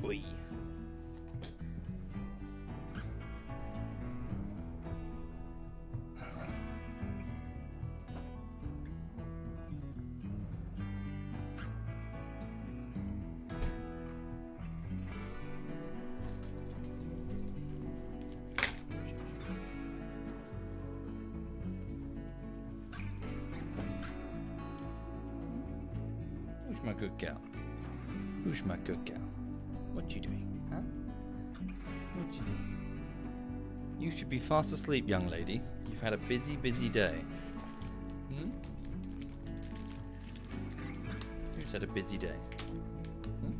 Oi. Who's my good girl? Who's my good girl? What you doing, huh? What you doing? You should be fast asleep, young lady. You've had a busy, busy day. Hmm? Who's had a busy day? Hmm?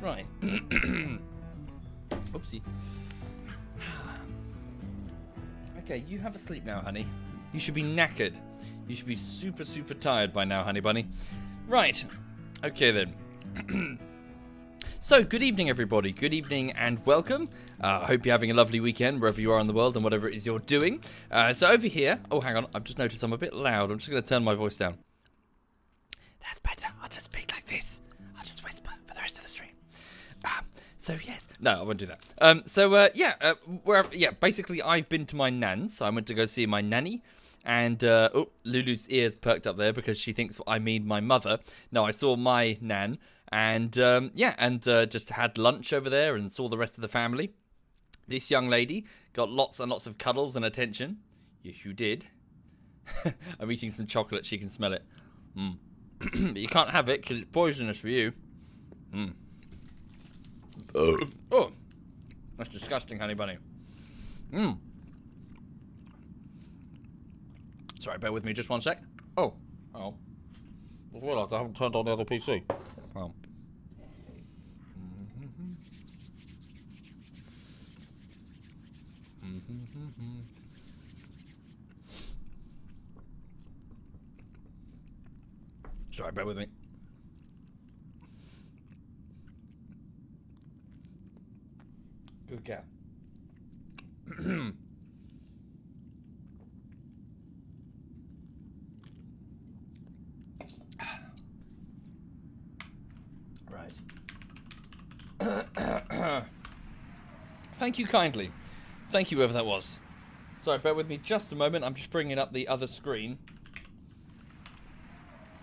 Right. Oopsie. Okay, you have a sleep now, honey. You should be knackered. You should be super, super tired by now, honey bunny. Right. Okay, then. So, good evening, everybody. Good evening and welcome. I hope you're having a lovely weekend wherever you are in the world and whatever it is you're doing. So, over here... Oh, hang on. I've just noticed I'm a bit loud. I'm just going to turn my voice down. That's better. I'll just speak like this. I'll just whisper for the rest of the stream. So yes, no, I won't do that. Basically, I've been to my nan's. So I went to go see my nanny, and Lulu's ears perked up there because she thinks I mean my mother. No, I saw my nan, and just had lunch over there and saw the rest of the family. This young lady got lots and lots of cuddles and attention. Yes, you did. I'm eating some chocolate. She can smell it. But you can't have it because it's poisonous for you. Oh, that's disgusting, honey bunny. Sorry, bear with me just one sec. Oh. I just realised I haven't turned on the other PC. Oh. Sorry, bear with me. Good cat. Right. Thank you kindly. Thank you, whoever that was. Sorry, bear with me just a moment. I'm just bringing up the other screen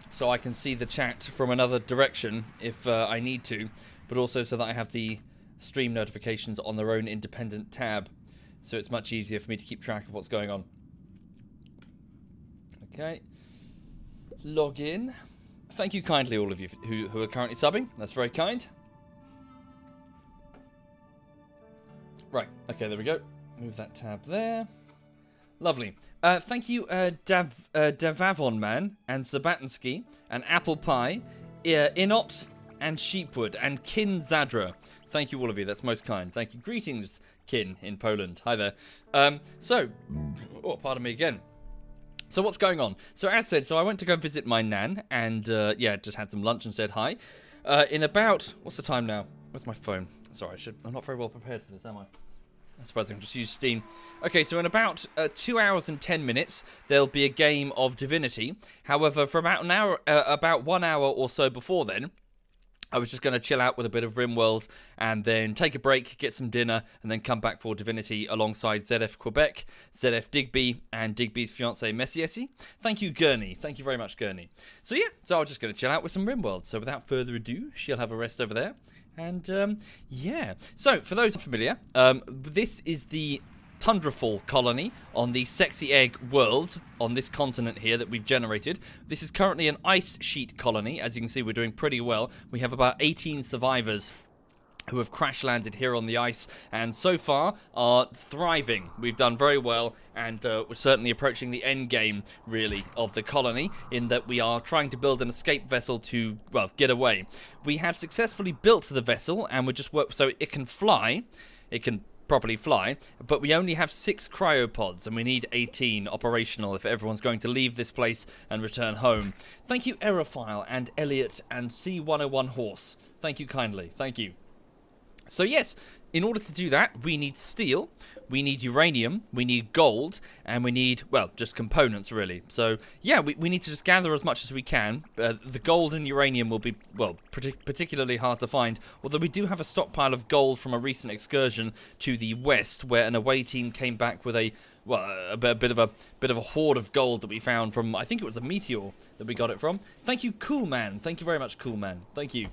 so I can see the chat from another direction if I need to, but also so that I have the stream notifications on their own independent tab, so it's much easier for me to keep track of what's going on. Okay, log in. Thank you kindly, all of you who are currently subbing. That's very kind. Right, okay, there we go. Move that tab there. Lovely. Thank you, Davavon Man, and Sabatinski, and Apple Pie, Inot, and Sheepwood, and Kin Zadra. Thank you, all of you. That's most kind. Thank you. Greetings, Kin, in Poland. Hi there. Pardon me again. So what's going on? So as said, I went to go visit my nan, and just had some lunch and said hi. In about, what's the time now? Where's my phone? Sorry, I'm not very well prepared for this, am I? I suppose I can just use Steam. Okay, so in about 2 hours and 10 minutes, there'll be a game of Divinity. However, for about 1 hour or so before then, I was just going to chill out with a bit of Rimworld and then take a break, get some dinner, and then come back for Divinity alongside ZF Quebec, ZF Digby, and Digby's fiancée Messiesi. Thank you, Gurney. Thank you very much, Gurney. So yeah, so I was just going to chill out with some Rimworld. So without further ado, she'll have a rest over there. And yeah, so for those unfamiliar, this is the Tundrafall colony on the Sexy Egg world on this continent here that we've generated. This is currently an ice sheet colony. As you can see, we're doing pretty well. We have about 18 survivors who have crash landed here on the ice and so far are thriving. We've done very well, and we're certainly approaching the end game, really, of the colony, in that we are trying to build an escape vessel to, well, get away. We have successfully built the vessel, and we're just so it can fly. It can properly fly, but we only have 6 cryopods and we need 18 operational if everyone's going to leave this place and return home. Thank you, Aerophile and Elliot and C101 Horse. Thank you kindly. Thank you. So yes, in order to do that, we need steel, we need uranium, we need gold, and we need, well, just components, really. So, yeah, we need to just gather as much as we can. The gold and uranium will be, well, particularly hard to find, although we do have a stockpile of gold from a recent excursion to the west, where an away team came back with a bit of a hoard of gold that we found from, I think it was a meteor that we got it from. Thank you, Cool Man. Thank you very much, Cool Man. Thank you.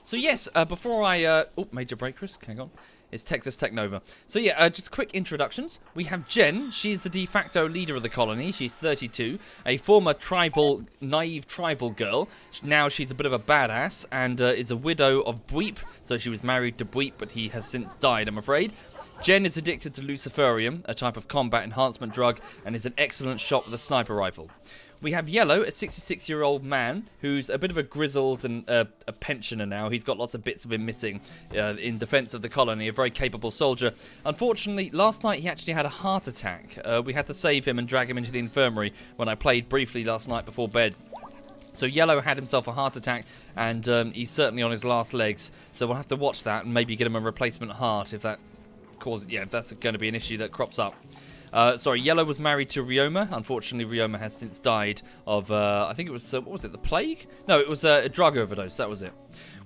So yes, before I... oh, major break risk, hang on. It's Texas Tech Nova. So yeah, just quick introductions. We have Jen. She's the de facto leader of the colony. She's 32, a former naive tribal girl. Now she's a bit of a badass and is a widow of Bweep. So she was married to Bweep, but he has since died, I'm afraid. Jen is addicted to Luciferium, a type of combat enhancement drug, and is an excellent shot with a sniper rifle. We have Yellow, a 66-year-old man who's a bit of a grizzled and a pensioner now. He's got lots of bits of him missing in defense of the colony, a very capable soldier. Unfortunately, last night he actually had a heart attack. We had to save him and drag him into the infirmary when I played briefly last night before bed. So Yellow had himself a heart attack, and he's certainly on his last legs. So we'll have to watch that and maybe get him a replacement heart if that if that's going to be an issue that crops up. Sorry, Yellow was married to Ryoma. Unfortunately, Ryoma has since died of, I think it was, what was it, the plague? No, it was a drug overdose, that was it.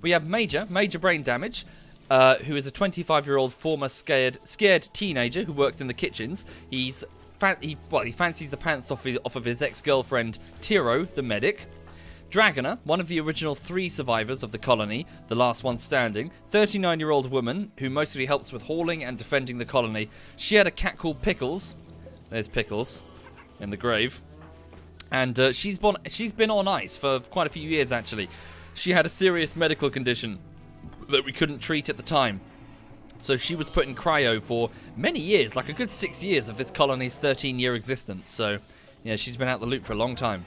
We have Major Brain Damage, who is a 25-year-old former scared teenager who works in the kitchens. He fancies the pants off of his ex-girlfriend, Tiro, the medic. Dragoner, one of the original 3 survivors of the colony, the last one standing, 39-year-old woman who mostly helps with hauling and defending the colony. She had a cat called Pickles. There's Pickles in the grave. And she's been on ice for quite a few years, actually. She had a serious medical condition that we couldn't treat at the time. So she was put in cryo for many years, like a good 6 years of this colony's 13-year existence. So, yeah, she's been out the loop for a long time.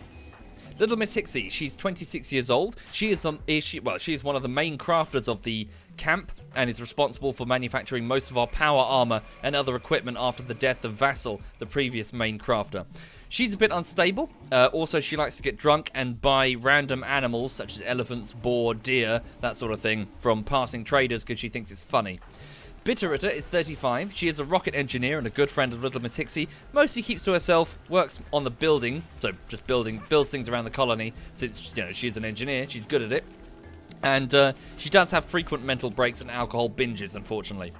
Little Miss Hixie, she's 26 years old. She is one of the main crafters of the camp and is responsible for manufacturing most of our power armor and other equipment after the death of Vassal, the previous main crafter. She's a bit unstable. Also, she likes to get drunk and buy random animals such as elephants, boar, deer, that sort of thing from passing traders because she thinks it's funny. Bitterritter is 35. She is a rocket engineer and a good friend of Little Miss Hixie. Mostly keeps to herself, works on the building, so just builds things around the colony. Since she's an engineer, she's good at it. And she does have frequent mental breaks and alcohol binges, unfortunately.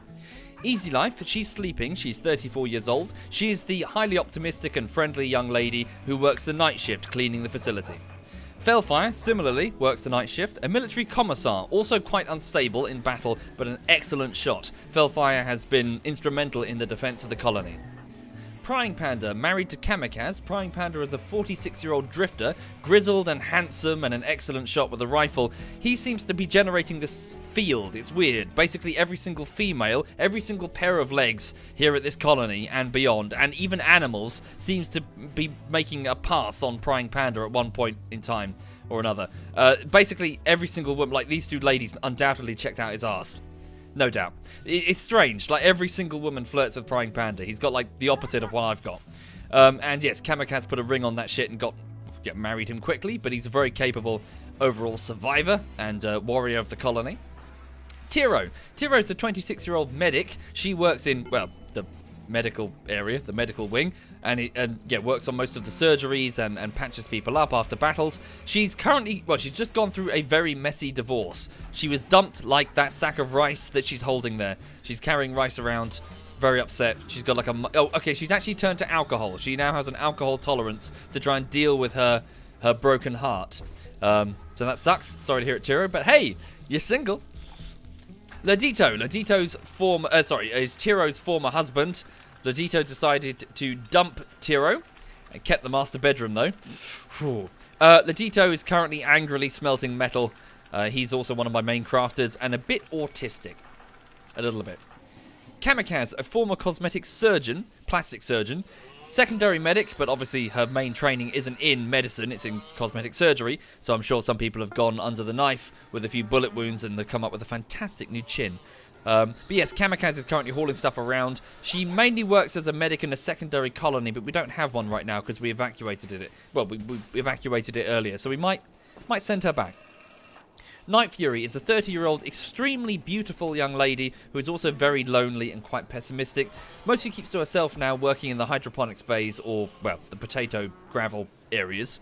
Easy Life, she's sleeping. She's 34 years old. She is the highly optimistic and friendly young lady who works the night shift cleaning the facility. Fellfire, similarly, works the night shift. A military commissar, also quite unstable in battle, but an excellent shot. Fellfire has been instrumental in the defense of the colony. Prying Panda, married to Kamikaze. Prying Panda is a 46-year-old drifter, grizzled and handsome and an excellent shot with a rifle. He seems to be generating this field. It's weird. Basically every single female, every single pair of legs here at this colony and beyond, and even animals, seems to be making a pass on Prying Panda at one point in time or another. Basically every single woman, like these 2 ladies, undoubtedly checked out his arse. No doubt. It's strange. Like, every single woman flirts with Prying Panda. He's got, like, the opposite of what I've got. And, yes, Kamikaze put a ring on that shit and married him quickly, but he's a very capable overall survivor and warrior of the colony. Tiro's a 26-year-old medic. She works in, well, the medical area, the medical wing, and works on most of the surgeries and patches people up after battles. She's currently, well, she's just gone through a very messy divorce. She was dumped like that sack of rice that she's holding there. She's carrying rice around, very upset. She's got like she's actually turned to alcohol. She now has an alcohol tolerance to try and deal with her broken heart. So that sucks. Sorry to hear it, Tiro, but hey, you're single. Ladito's former, is Tiro's former husband. Ladito decided to dump Tiro and kept the master bedroom though. Ladito is currently angrily smelting metal. He's also one of my main crafters and a bit autistic. A little bit. Kamikaze, a former cosmetic surgeon, plastic surgeon, secondary medic, but obviously her main training isn't in medicine, it's in cosmetic surgery, so I'm sure some people have gone under the knife with a few bullet wounds and they've come up with a fantastic new chin. But yes, Kamikaze is currently hauling stuff around. She mainly works as a medic in a secondary colony, but we don't have one right now because we evacuated it. Well, we evacuated it earlier, so we might send her back. Night Fury is a 30-year-old, extremely beautiful young lady who is also very lonely and quite pessimistic. Mostly keeps to herself now, working in the hydroponics bays or, well, the potato gravel areas.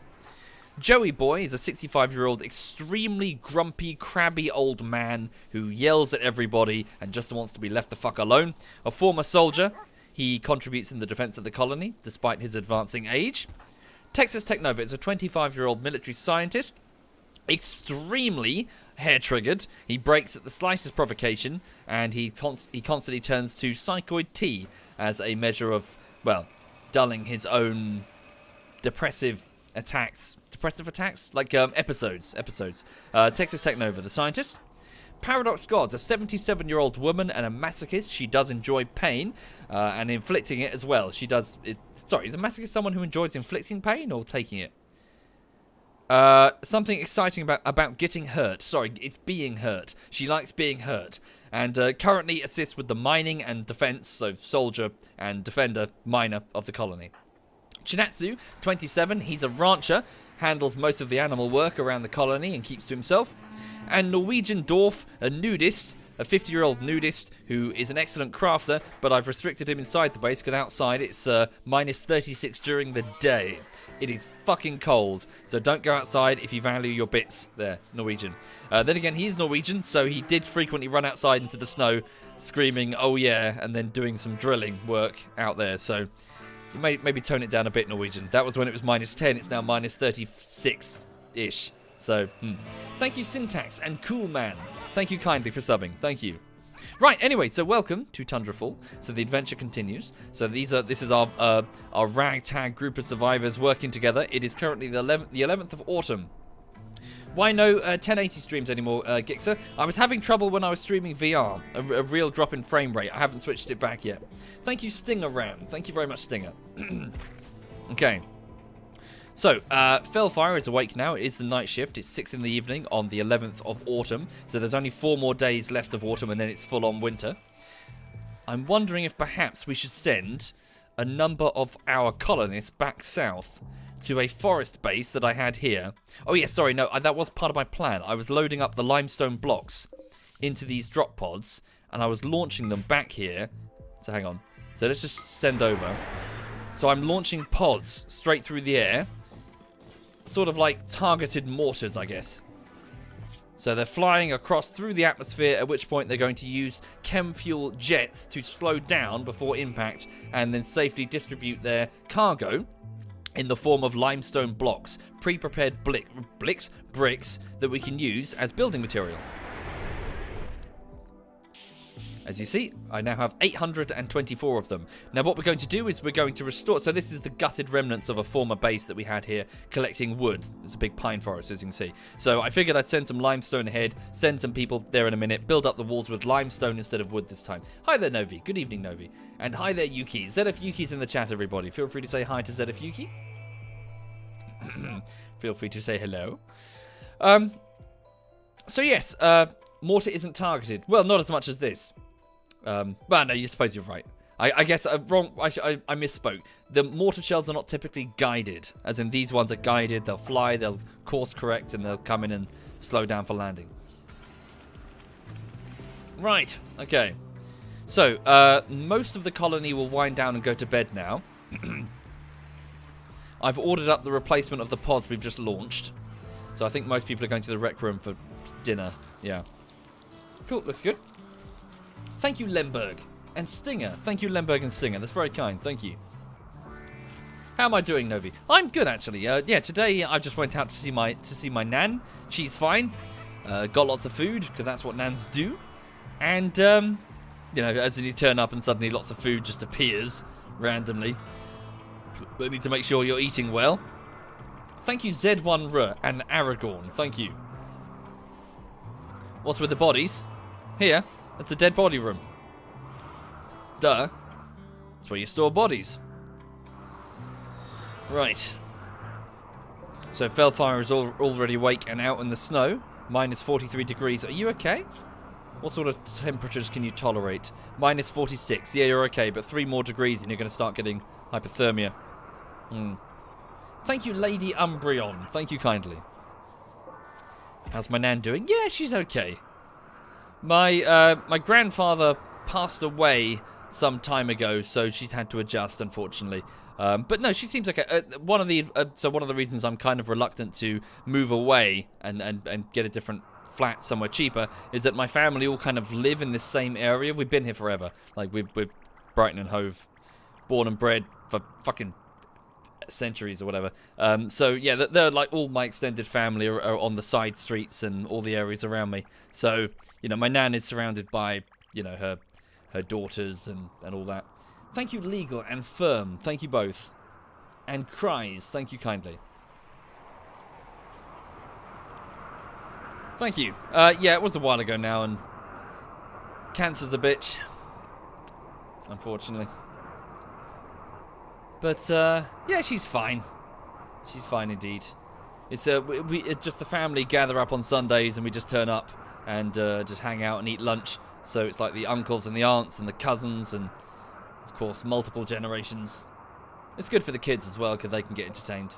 Joey Boy is a 65-year-old, extremely grumpy, crabby old man who yells at everybody and just wants to be left the fuck alone. A former soldier, he contributes in the defense of the colony despite his advancing age. Texas Technova is a 25-year-old military scientist. Extremely hair-triggered. He breaks at the slightest provocation, and he constantly turns to psychoid tea as a measure of, well, dulling his own depressive attacks, like episodes. Texas Technova, the scientist. Paradox Gods, a 77-year-old woman and a masochist. She does enjoy pain and inflicting it as well. She does. Sorry, is a masochist someone who enjoys inflicting pain or taking it? Something exciting about getting hurt. Sorry, it's being hurt. She likes being hurt. And currently assists with the mining and defense, so soldier and defender, miner of the colony. Chinatsu, 27, he's a rancher, handles most of the animal work around the colony and keeps to himself. And Norwegian Dwarf, a nudist, a 50-year-old nudist who is an excellent crafter, but I've restricted him inside the base because outside it's minus 36 during the day. It is fucking cold, so don't go outside if you value your bits there, Norwegian. Then again, he's Norwegian, so he did frequently run outside into the snow, screaming, oh yeah, and then doing some drilling work out there, so maybe tone it down a bit, Norwegian. That was when it was minus 10, it's now minus 36-ish. So, Thank you, Syntax and Cool Man. Thank you kindly for subbing. Thank you. Right, anyway, so welcome to Tundrafall. So the adventure continues. So this is our ragtag group of survivors working together. It is currently the 11th of autumn. Why no 1080 streams anymore, Gixer? I was having trouble when I was streaming VR. A real drop in frame rate. I haven't switched it back yet. Thank you, Stinger Ram. Thank you very much, Stinger. Okay. So, Fellfire is awake now. It is the night shift. It's 6 in the evening on the 11th of autumn. So there's only 4 more days left of autumn and then it's full-on winter. I'm wondering if perhaps we should send a number of our colonists back south to a forest base that I had here. Oh, yeah, sorry, no, that was part of my plan. I was loading up the limestone blocks into these drop pods and I was launching them back here. So hang on. So let's just send over. So I'm launching pods straight through the air. Sort of like targeted mortars, I guess. So they're flying across through the atmosphere, at which point they're going to use chem fuel jets to slow down before impact and then safely distribute their cargo in the form of limestone blocks, pre-prepared bricks that we can use as building material. As you see, I now have 824 of them. Now what we're going to do is we're going to restore... So this is the gutted remnants of a former base that we had here, collecting wood. It's a big pine forest, as you can see. So I figured I'd send some limestone ahead, send some people there in a minute, build up the walls with limestone instead of wood this time. Hi there, Novi. Good evening, Novi. And hi there, Yuki. ZF Yuki's in the chat, everybody. Feel free to say hi to ZF Yuki. Feel free to say hello. So yes, mortar isn't targeted. Well, not as much as this. Well, no, you suppose you're right. I guess I misspoke. The mortar shells are not typically guided, as in these ones are guided. They'll fly, they'll course correct, and they'll come in and slow down for landing. Right, okay. So, most of the colony will wind down and go to bed now. I've ordered up the replacement of the pods we've just launched. So I think most people are going to the rec room for dinner. Yeah. Cool, looks good. Thank you, Lemberg. And Stinger. Thank you, Lemberg and Stinger. That's very kind. Thank you. How am I doing, Novi? I'm good, actually. Yeah, today I just went out to see my nan. She's fine. Got lots of food, because that's what nans do. And, you know, as you turn up and suddenly lots of food just appears randomly. They need to make sure you're eating well. Thank you, Z1R and Aragorn. Thank you. What's with the bodies? Here, that's the dead body room. Duh. That's where you store bodies. Right. So Felfire is already awake and out in the snow. Minus 43 degrees. Are you okay? What sort of temperatures can you tolerate? Minus 46. Yeah, you're okay, but 3 more degrees and you're going to start getting hypothermia. Thank you, Lady Umbreon. Thank you kindly. How's my nan doing? Yeah, she's okay. My grandfather passed away some time ago, so she's had to adjust, unfortunately. But no, she seems okay. One of the reasons I'm kind of reluctant to move away and get a different flat somewhere cheaper is that my family all kind of live in this same area. We've been here forever. Like we're Brighton and Hove, born and bred for fucking centuries or whatever. So yeah, they're like all my extended family are on the side streets and all the areas around me. So you know, my nan is surrounded by her daughters and all that. Thank you, Legal and Firm. Thank you both. And Cries. Thank you kindly. Thank you. Yeah, it was a while ago now, and cancer's a bitch, unfortunately. But yeah, she's fine. She's fine indeed. It's just the family gather up on Sundays, and we just turn up and just hang out and eat lunch. So it's like the uncles and the aunts and the cousins and, of course, multiple generations. It's good for the kids as well, because they can get entertained.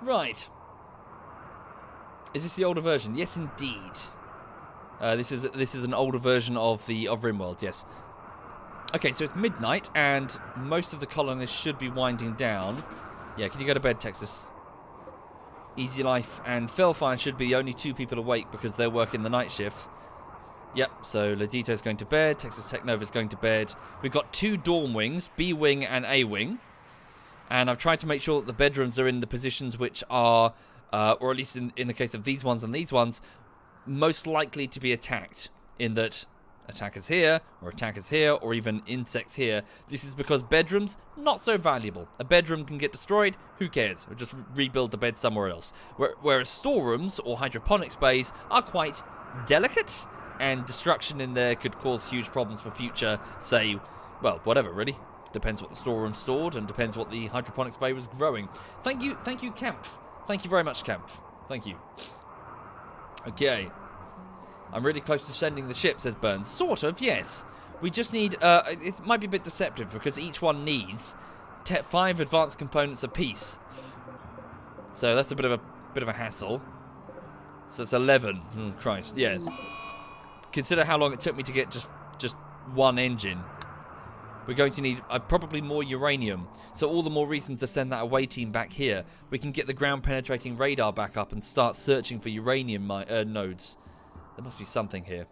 Right. Is this the older version? Yes, indeed. This is an older version of Rimworld. Yes. Okay, so it's midnight, and most of the colonists should be winding down. Yeah, can you go to bed, Texas? Easy Life and Felfire should be the only 2 people awake because they're working the night shift. Yep, so Ladito's going to bed, Texas Technova's going to bed. We've got 2 dorm wings, B wing and A wing. And I've tried to make sure that the bedrooms are in the positions which are, or at least in the case of these ones and these ones, most likely to be attacked. In that attackers here, or even insects here. This is because bedrooms, not so valuable. A bedroom can get destroyed, who cares? We'll just rebuild the bed somewhere else. Whereas storerooms or hydroponics bays are quite delicate, and destruction in there could cause huge problems for future, say, well, whatever, really. Depends what the storeroom stored, and depends what the hydroponics bay was growing. Thank you, Kempf. Thank you very much, Kempf. Thank you. Okay. I'm really close to sending the ship, says Burns. Sort of, yes. We just need, it might be a bit deceptive, because each one needs 5 advanced components apiece. So that's a bit of a hassle. So it's 11. Oh, Christ, yes. Consider how long it took me to get just one engine. We're going to need probably more uranium, so all the more reason to send that away team back here. We can get the ground-penetrating radar back up and start searching for uranium nodes. There must be something here.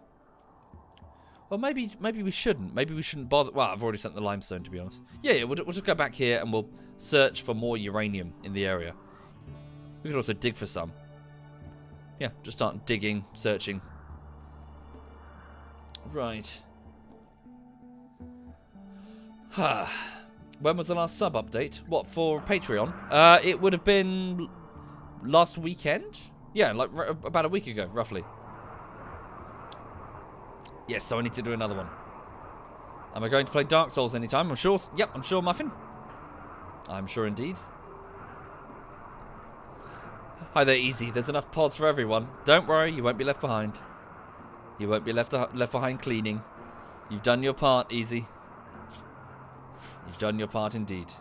Well, maybe we shouldn't. Maybe we shouldn't bother. Well, I've already sent the limestone, to be honest. Yeah, we'll just go back here and we'll search for more uranium in the area. We could also dig for some. Yeah, just start digging, searching. Right. When was the last sub update? What, for Patreon? It would have been last weekend? Yeah, like about a week ago, roughly. Yes, so I need to do another one. Am I going to play Dark Souls anytime? I'm sure. Yep, I'm sure, Muffin. I'm sure indeed. Hi there, Easy. There's enough pods for everyone. Don't worry, you won't be left behind. You won't be left behind cleaning. You've done your part, Easy. You've done your part indeed.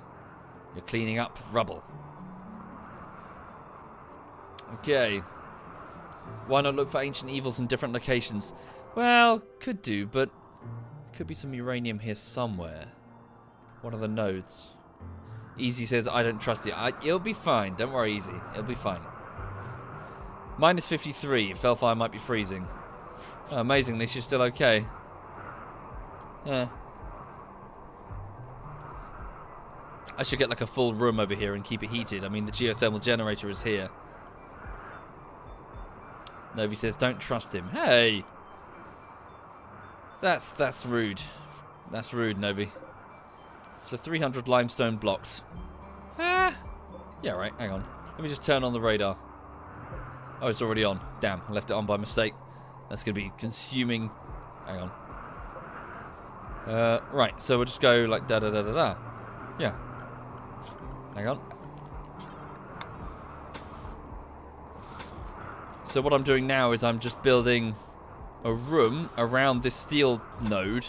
You're cleaning up rubble. Okay. Why not look for ancient evils in different locations? Well, could do, but could be some uranium here somewhere. One of the nodes. Easy says, I don't trust you. It'll be fine. Don't worry, Easy. It'll be fine. Minus 53. Felfire might be freezing. Oh, amazingly, she's still okay. Yeah. I should get like a full room over here and keep it heated. I mean, the geothermal generator is here. Novi says, don't trust him. Hey! That's rude. That's rude, Novi. So 300 limestone blocks. Ah! Yeah, right, hang on. Let me just turn on the radar. Oh, it's already on. Damn, I left it on by mistake. That's going to be consuming... Hang on. Right, so we'll just go like da-da-da-da-da. Yeah. Hang on. So what I'm doing now is I'm just building a room around this steel node,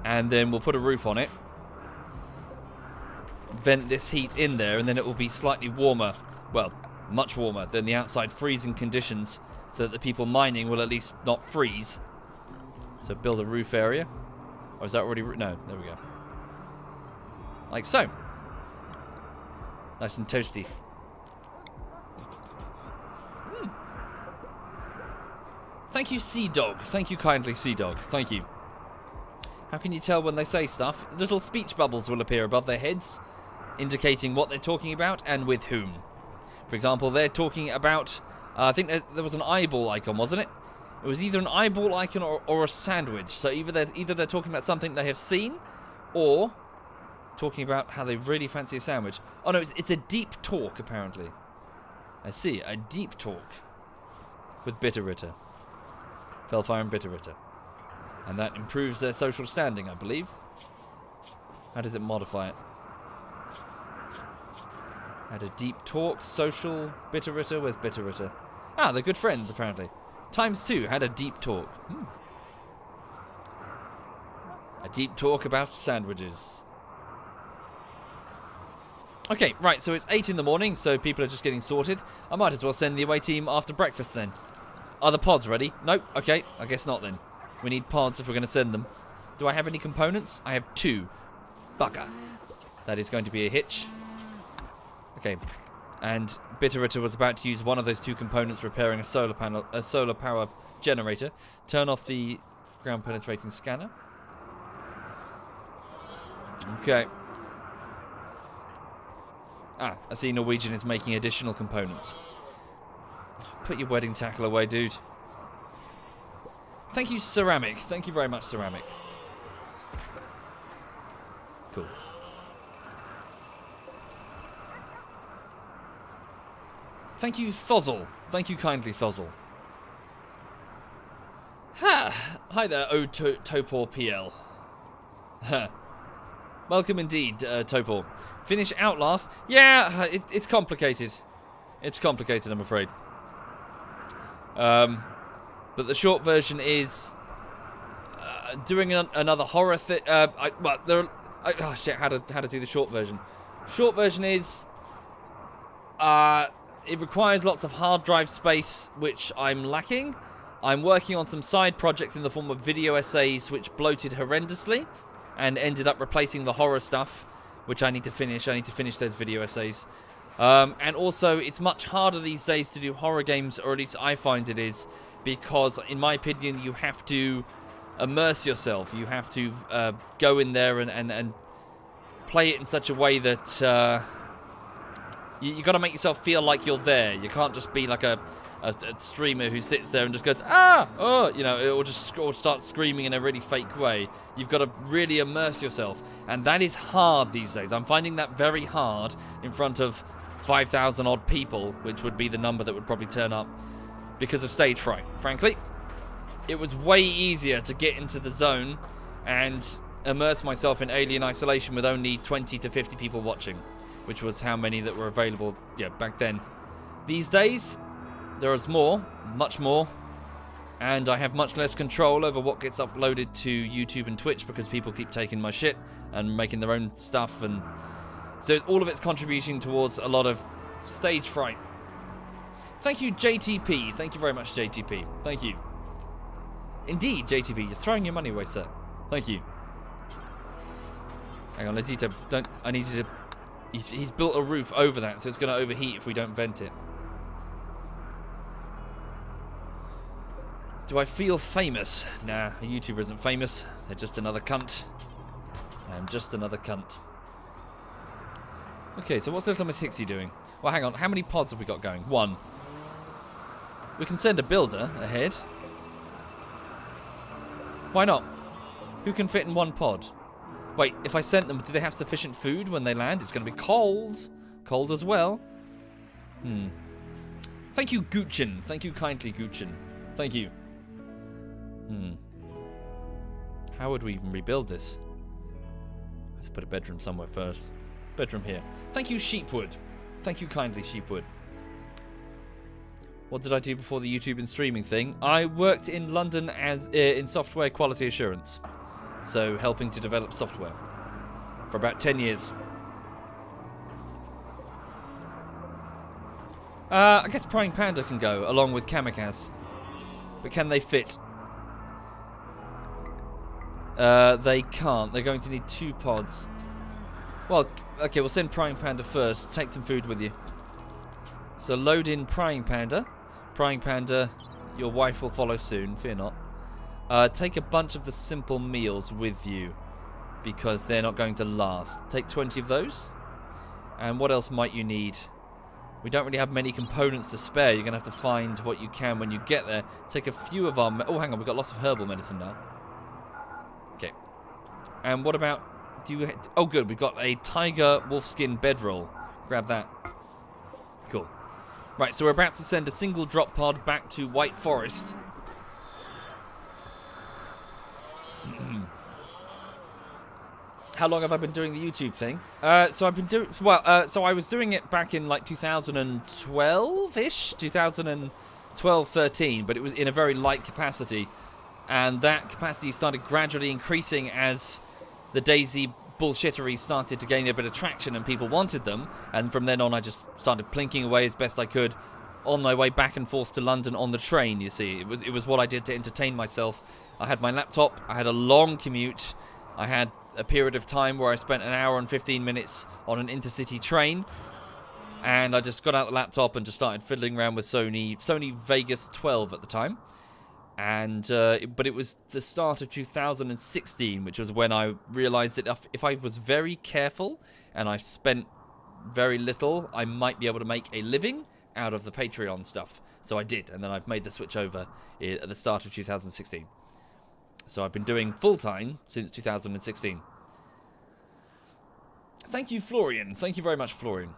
and then we'll put a roof on it, vent this heat in there, and then it will be slightly warmer, well, much warmer than the outside freezing conditions, so that the people mining will at least not freeze. So build a roof area. Or is that already... No, there we go. Like so. Nice and toasty. Thank you, Sea Dog. Thank you kindly, Sea Dog. Thank you. How can you tell when they say stuff? Little speech bubbles will appear above their heads, indicating what they're talking about and with whom. For example, they're talking about... I think there was an eyeball icon, wasn't it? It was either an eyeball icon or a sandwich. So either they're talking about something they have seen, or talking about how they really fancy a sandwich. Oh no, it's a deep talk, apparently. I see, a deep talk with Bitterritter. Felfire and Bitterritter. And that improves their social standing, I believe. How does it modify it? Had a deep talk, social, Bitterritter. Where's Bitterritter? Ah, they're good friends, apparently. ×2 had a deep talk. A deep talk about sandwiches. Okay, right, so it's 8 in the morning, so people are just getting sorted. I might as well send the away team after breakfast then. Are the pods ready? Nope, okay, I guess not then. We need pods if we're going to send them. Do I have any components? I have 2. Bugger. That is going to be a hitch. Okay, and Bitterritter was about to use one of those 2 components repairing a solar power generator. Turn off the ground penetrating scanner. Okay. Ah, I see Norwegian is making additional components. Put your wedding tackle away, dude. Thank you, Ceramic. Thank you very much, Ceramic. Cool. Thank you, Thozzle. Thank you kindly, Thozzle. Ha! Hi there, Topor PL. Welcome indeed, Topor. Finish Outlast? Yeah, it's complicated. It's complicated, I'm afraid. But the short version is doing another horror thing. Oh shit! How to do the short version? Short version is it requires lots of hard drive space, which I'm lacking. I'm working on some side projects in the form of video essays, which bloated horrendously, and ended up replacing the horror stuff, which I need to finish. I need to finish those video essays. And also, it's much harder these days to do horror games, or at least I find it is, because, in my opinion, you have to immerse yourself. You have to go in there and play it in such a way that you got to make yourself feel like you're there. You can't just be like a streamer who sits there and just goes, ah, oh, you know, or just start screaming in a really fake way. You've got to really immerse yourself, and that is hard these days. I'm finding that very hard in front of 5,000 odd people, which would be the number that would probably turn up because of stage fright. Frankly, it was way easier to get into the zone and immerse myself in Alien Isolation with only 20 to 50 people watching, which was how many that were available, yeah, back then. These days, there is more, much more, and I have much less control over what gets uploaded to YouTube and Twitch because people keep taking my shit and making their own stuff, and so all of it's contributing towards a lot of stage fright. Thank you, JTP. Thank you very much, JTP. Thank you. Indeed, JTP, you're throwing your money away, sir. Thank you. Hang on, I need you to... He's built a roof over that, so it's going to overheat if we don't vent it. Do I feel famous? Nah, a YouTuber isn't famous. They're just another cunt. I'm just another cunt. Okay, so what's Little Miss Hixie doing? Well, hang on. How many pods have we got going? 1. We can send a builder ahead. Why not? Who can fit in 1 pod? Wait, if I sent them, do they have sufficient food when they land? It's going to be cold. Cold as well. Thank you, Guchin. Thank you kindly, Guchin. Thank you. How would we even rebuild this? Let's put a bedroom somewhere first. Bedroom here. Thank you, Sheepwood. Thank you kindly, Sheepwood. What did I do before the YouTube and streaming thing? I worked in London as in software quality assurance. So, helping to develop software. For about 10 years. I guess Prying Panda can go, along with Kamikaze. But can they fit? They can't. They're going to need 2 pods. Well, okay, we'll send Prying Panda first. Take some food with you. So load in Prying Panda. Prying Panda, your wife will follow soon, fear not. Take a bunch of the simple meals with you, because they're not going to last. Take 20 of those. And what else might you need? We don't really have many components to spare. You're going to have to find what you can when you get there. Take a few of our... Oh, hang on, we've got lots of herbal medicine now. Okay. And what about... Do you... Oh, good, we've got a tiger wolfskin bedroll. Grab that. Cool. Right, so we're about to send a single drop pod back to White Forest. How long have I been doing the YouTube thing? So I've been doing... Well, so I was doing it back in, like, 2012-ish? 2012-13, but it was in a very light capacity. And that capacity started gradually increasing as the Daisy bullshitteries started to gain a bit of traction and people wanted them. And from then on, I just started plinking away as best I could on my way back and forth to London on the train, you see. It was what I did to entertain myself. I had my laptop. I had a long commute. I had a period of time where I spent an hour and 15 minutes on an intercity train. And I just got out the laptop and just started fiddling around with Sony Vegas 12 at the time. And but it was the start of 2016, which was when I realized that if I was very careful and I spent very little, I might be able to make a living out of the Patreon stuff. So I did, and then I've made the switch over at the start of 2016. So I've been doing full-time since 2016. Thank you, Florian. Thank you very much, Florian.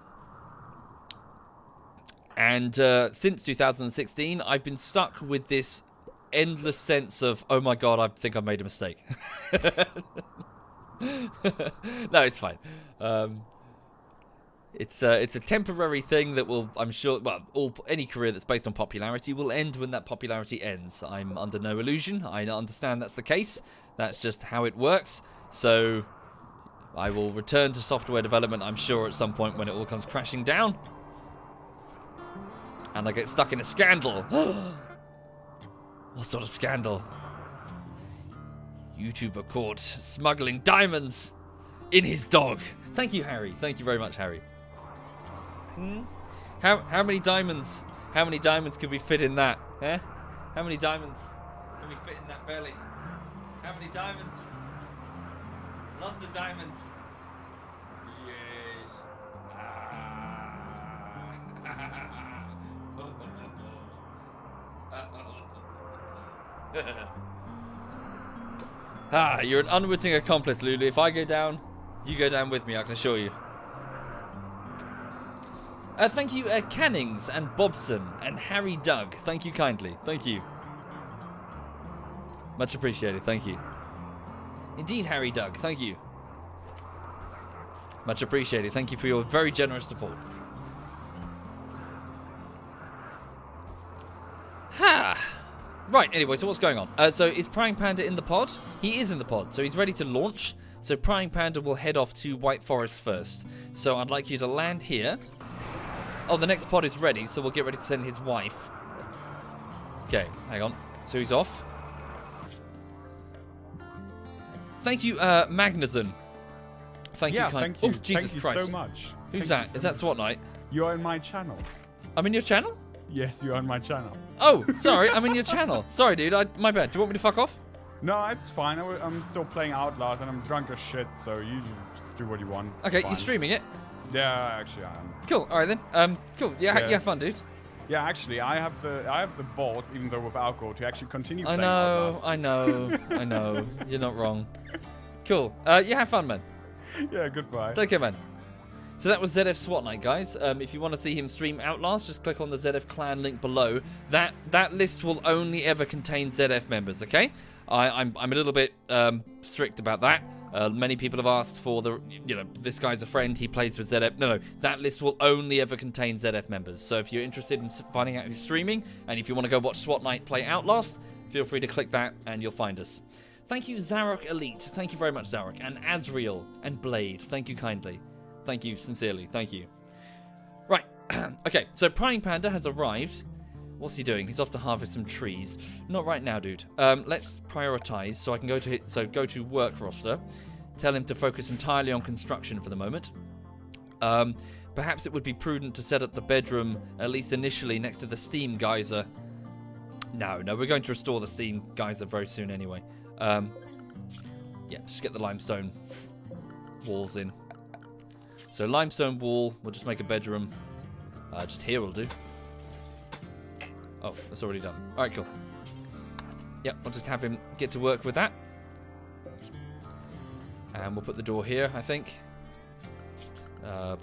And since 2016, I've been stuck with this endless sense of, oh my god, I think I made a mistake. No, it's fine. It's a temporary thing that will, I'm sure, well, any career that's based on popularity will end when that popularity ends. I'm under no illusion. I understand that's the case. That's just how it works. So I will return to software development, I'm sure, at some point when it all comes crashing down. And I get stuck in a scandal. What sort of scandal? YouTuber caught smuggling diamonds in his dog. Thank you, Harry. Thank you very much, Harry. How many diamonds? How many diamonds could we fit in that? Eh? How many diamonds can we fit in that belly? How many diamonds? Lots of diamonds. Yes. You're an unwitting accomplice, Lulu. If I go down, you go down with me, I can assure you. Thank you, Cannings and Bobson and Harry Doug. Thank you kindly. Thank you. Much appreciated. Thank you. Indeed, Harry Doug. Thank you. Much appreciated. Thank you for your very generous support. Right, anyway, so what's going on? So is Prying Panda in the pod? He is in the pod, so he's ready to launch. So Prying Panda will head off to White Forest first. So I'd like you to land here. Oh, the next pod is ready, so we'll get ready to send his wife. Okay, hang on. So he's off. Thank you, Magnethan. Thank you, thank you. Oh, Jesus thank Christ. you so much. Who's Thank that? you so Is that much. SWAT Knight? You're in my channel. I'm in your channel? Yes, you're on my channel. Oh, sorry, I'm in your channel. Sorry, dude, my bad. Do you want me to fuck off? No, it's fine. I'm still playing Outlast and I'm drunk as shit, so you just do what you want. It's Okay, fine. you're streaming it? Yeah, actually I am. Cool, alright then. Cool, yeah, Yeah. yeah, fun, dude. Yeah, actually, I have the balls, even though with alcohol, to actually continue I playing know, Outlast. I know, I know. You're not wrong. Cool. Yeah, have fun, man. Yeah, goodbye. Take care, man. So that was ZF SWAT Night, guys. If you want to see him stream Outlast, just click on the ZF clan link below. That list will only ever contain ZF members, okay? I'm a little bit strict about that. Many people have asked for this guy's a friend, he plays with ZF. No, that list will only ever contain ZF members. So if you're interested in finding out who's streaming, and if you want to go watch SWAT Night play Outlast, feel free to click that and you'll find us. Thank you, Zarok Elite. Thank you very much, Zarok. And Azriel and Blade. Thank you kindly. Thank you sincerely. Thank you. Right. Okay, so Prying Panda has arrived. What's he doing? He's off to harvest some trees. Not right now, dude. Let's prioritize so I can go to work roster. Tell him to focus entirely on construction for the moment. Perhaps it would be prudent to set up the bedroom, at least initially, next to the steam geyser. No, we're going to restore the steam geyser very soon anyway. Yeah, just get the limestone walls in. So limestone wall, we'll just make a bedroom. Just here will do. Oh, that's already done. Alright, cool. Yep, I'll just have him get to work with that. And we'll put the door here, I think.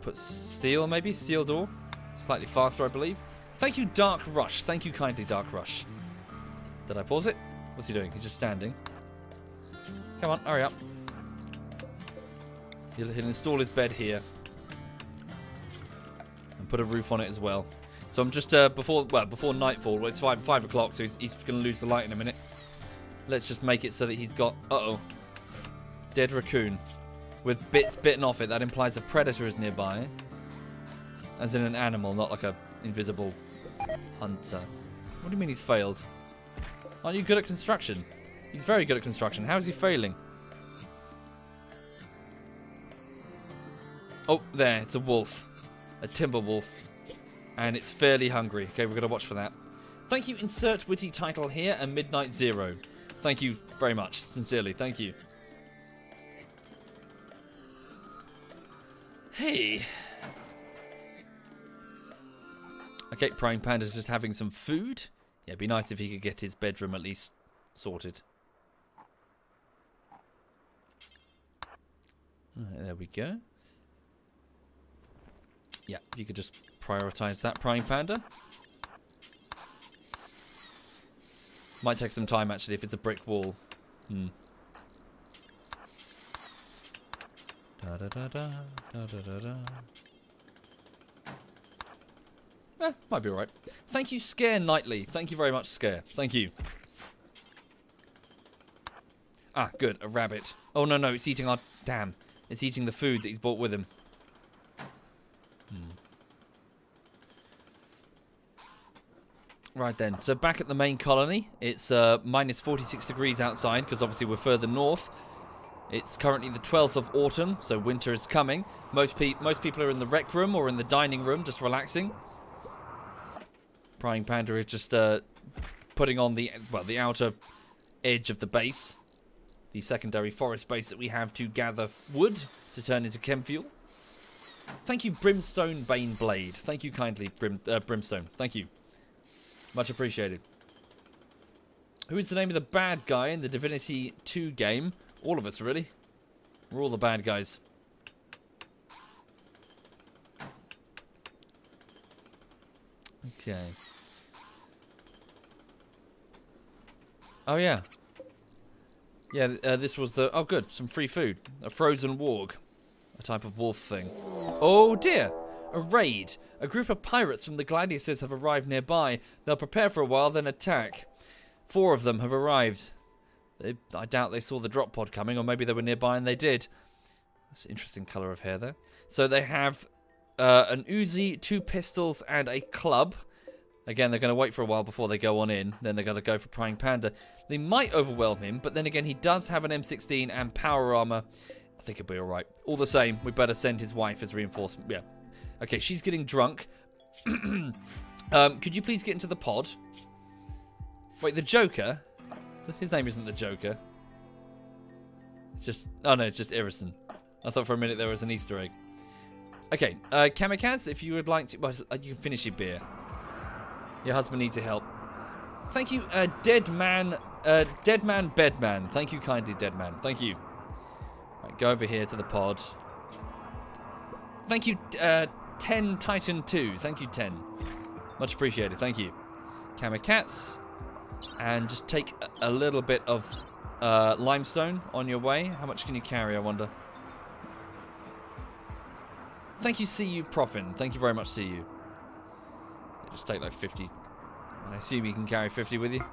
Put steel, maybe? Steel door. Slightly faster, I believe. Thank you, Dark Rush. Thank you kindly, Dark Rush. Did I pause it? What's he doing? He's just standing. Come on, hurry up. He'll install his bed here. And put a roof on it as well. So I'm just, before nightfall, well, it's 5 o'clock, so he's going to lose the light in a minute. Let's just make it so that he's got, dead raccoon. With bits bitten off it, that implies a predator is nearby. As in an animal, not like a invisible hunter. What do you mean he's failed? Aren't you good at construction? He's very good at construction. How is he failing? Oh, there, it's a wolf. A timber wolf. And it's fairly hungry. Okay, we're going to watch for that. Thank you, insert witty title here, and Midnight Zero. Thank you very much. Sincerely, thank you. Hey. Okay, Prime Panda's just having some food. Yeah, it'd be nice if he could get his bedroom at least sorted. Right, there we go. Yeah, if you could just prioritize that, Prime Panda. Might take some time, actually, if it's a brick wall. Da da da da da da da da. Might be alright. Thank you, Scare Nightly. Thank you very much, Scare. Thank you. Ah, good. A rabbit. Oh, no, it's eating our... Damn. It's eating the food that he's brought with him. Right then. So back at the main colony. It's minus 46 degrees outside, because obviously we're further north. It's currently the 12th of autumn, so winter is coming. Most people are in the rec room or in the dining room, just relaxing. Prying Panda is just putting on the outer edge of the base. The secondary forest base that we have to gather wood to turn into chem fuel. Thank you, Brimstone Bane Blade. Thank you kindly, Brimstone. Thank you. Much appreciated. Who is the name of the bad guy in the Divinity 2 game? All of us, really. We're all the bad guys. Okay. Oh, yeah. Yeah, this was the... Oh, good. Some free food. A frozen warg. A type of wolf thing. Oh, dear. A raid. A group of pirates from the Gladiators have arrived nearby. They'll prepare for a while, then attack. 4 of them have arrived. I doubt they saw the drop pod coming, or maybe they were nearby and they did. That's an interesting colour of hair there. So they have an Uzi, 2 pistols, and a club. Again, they're going to wait for a while before they go on in. Then they're going to go for Praying Panda. They might overwhelm him, but then again, he does have an M16 and power armor. I think it'll be alright. All the same, we better send his wife as reinforcement. Yeah. Okay, she's getting drunk. Could you please get into the pod? Wait, the Joker? His name isn't the Joker. It's just... Oh, no, it's just Irison. I thought for a minute there was an Easter egg. Okay, Kamikaze, if you would like to... Well, you can finish your beer. Your husband needs your help. Thank you, Deadman Bedman. Thank you kindly, Deadman. Thank you. Right, go over here to the pod. Thank you, 10 Titan 2. Thank you, 10. Much appreciated. Thank you. Kamikaze. And just take a little bit of limestone on your way. How much can you carry, I wonder? Thank you, CU Profin. Thank you very much, CU. Just take like 50. I assume you can carry 50 with you.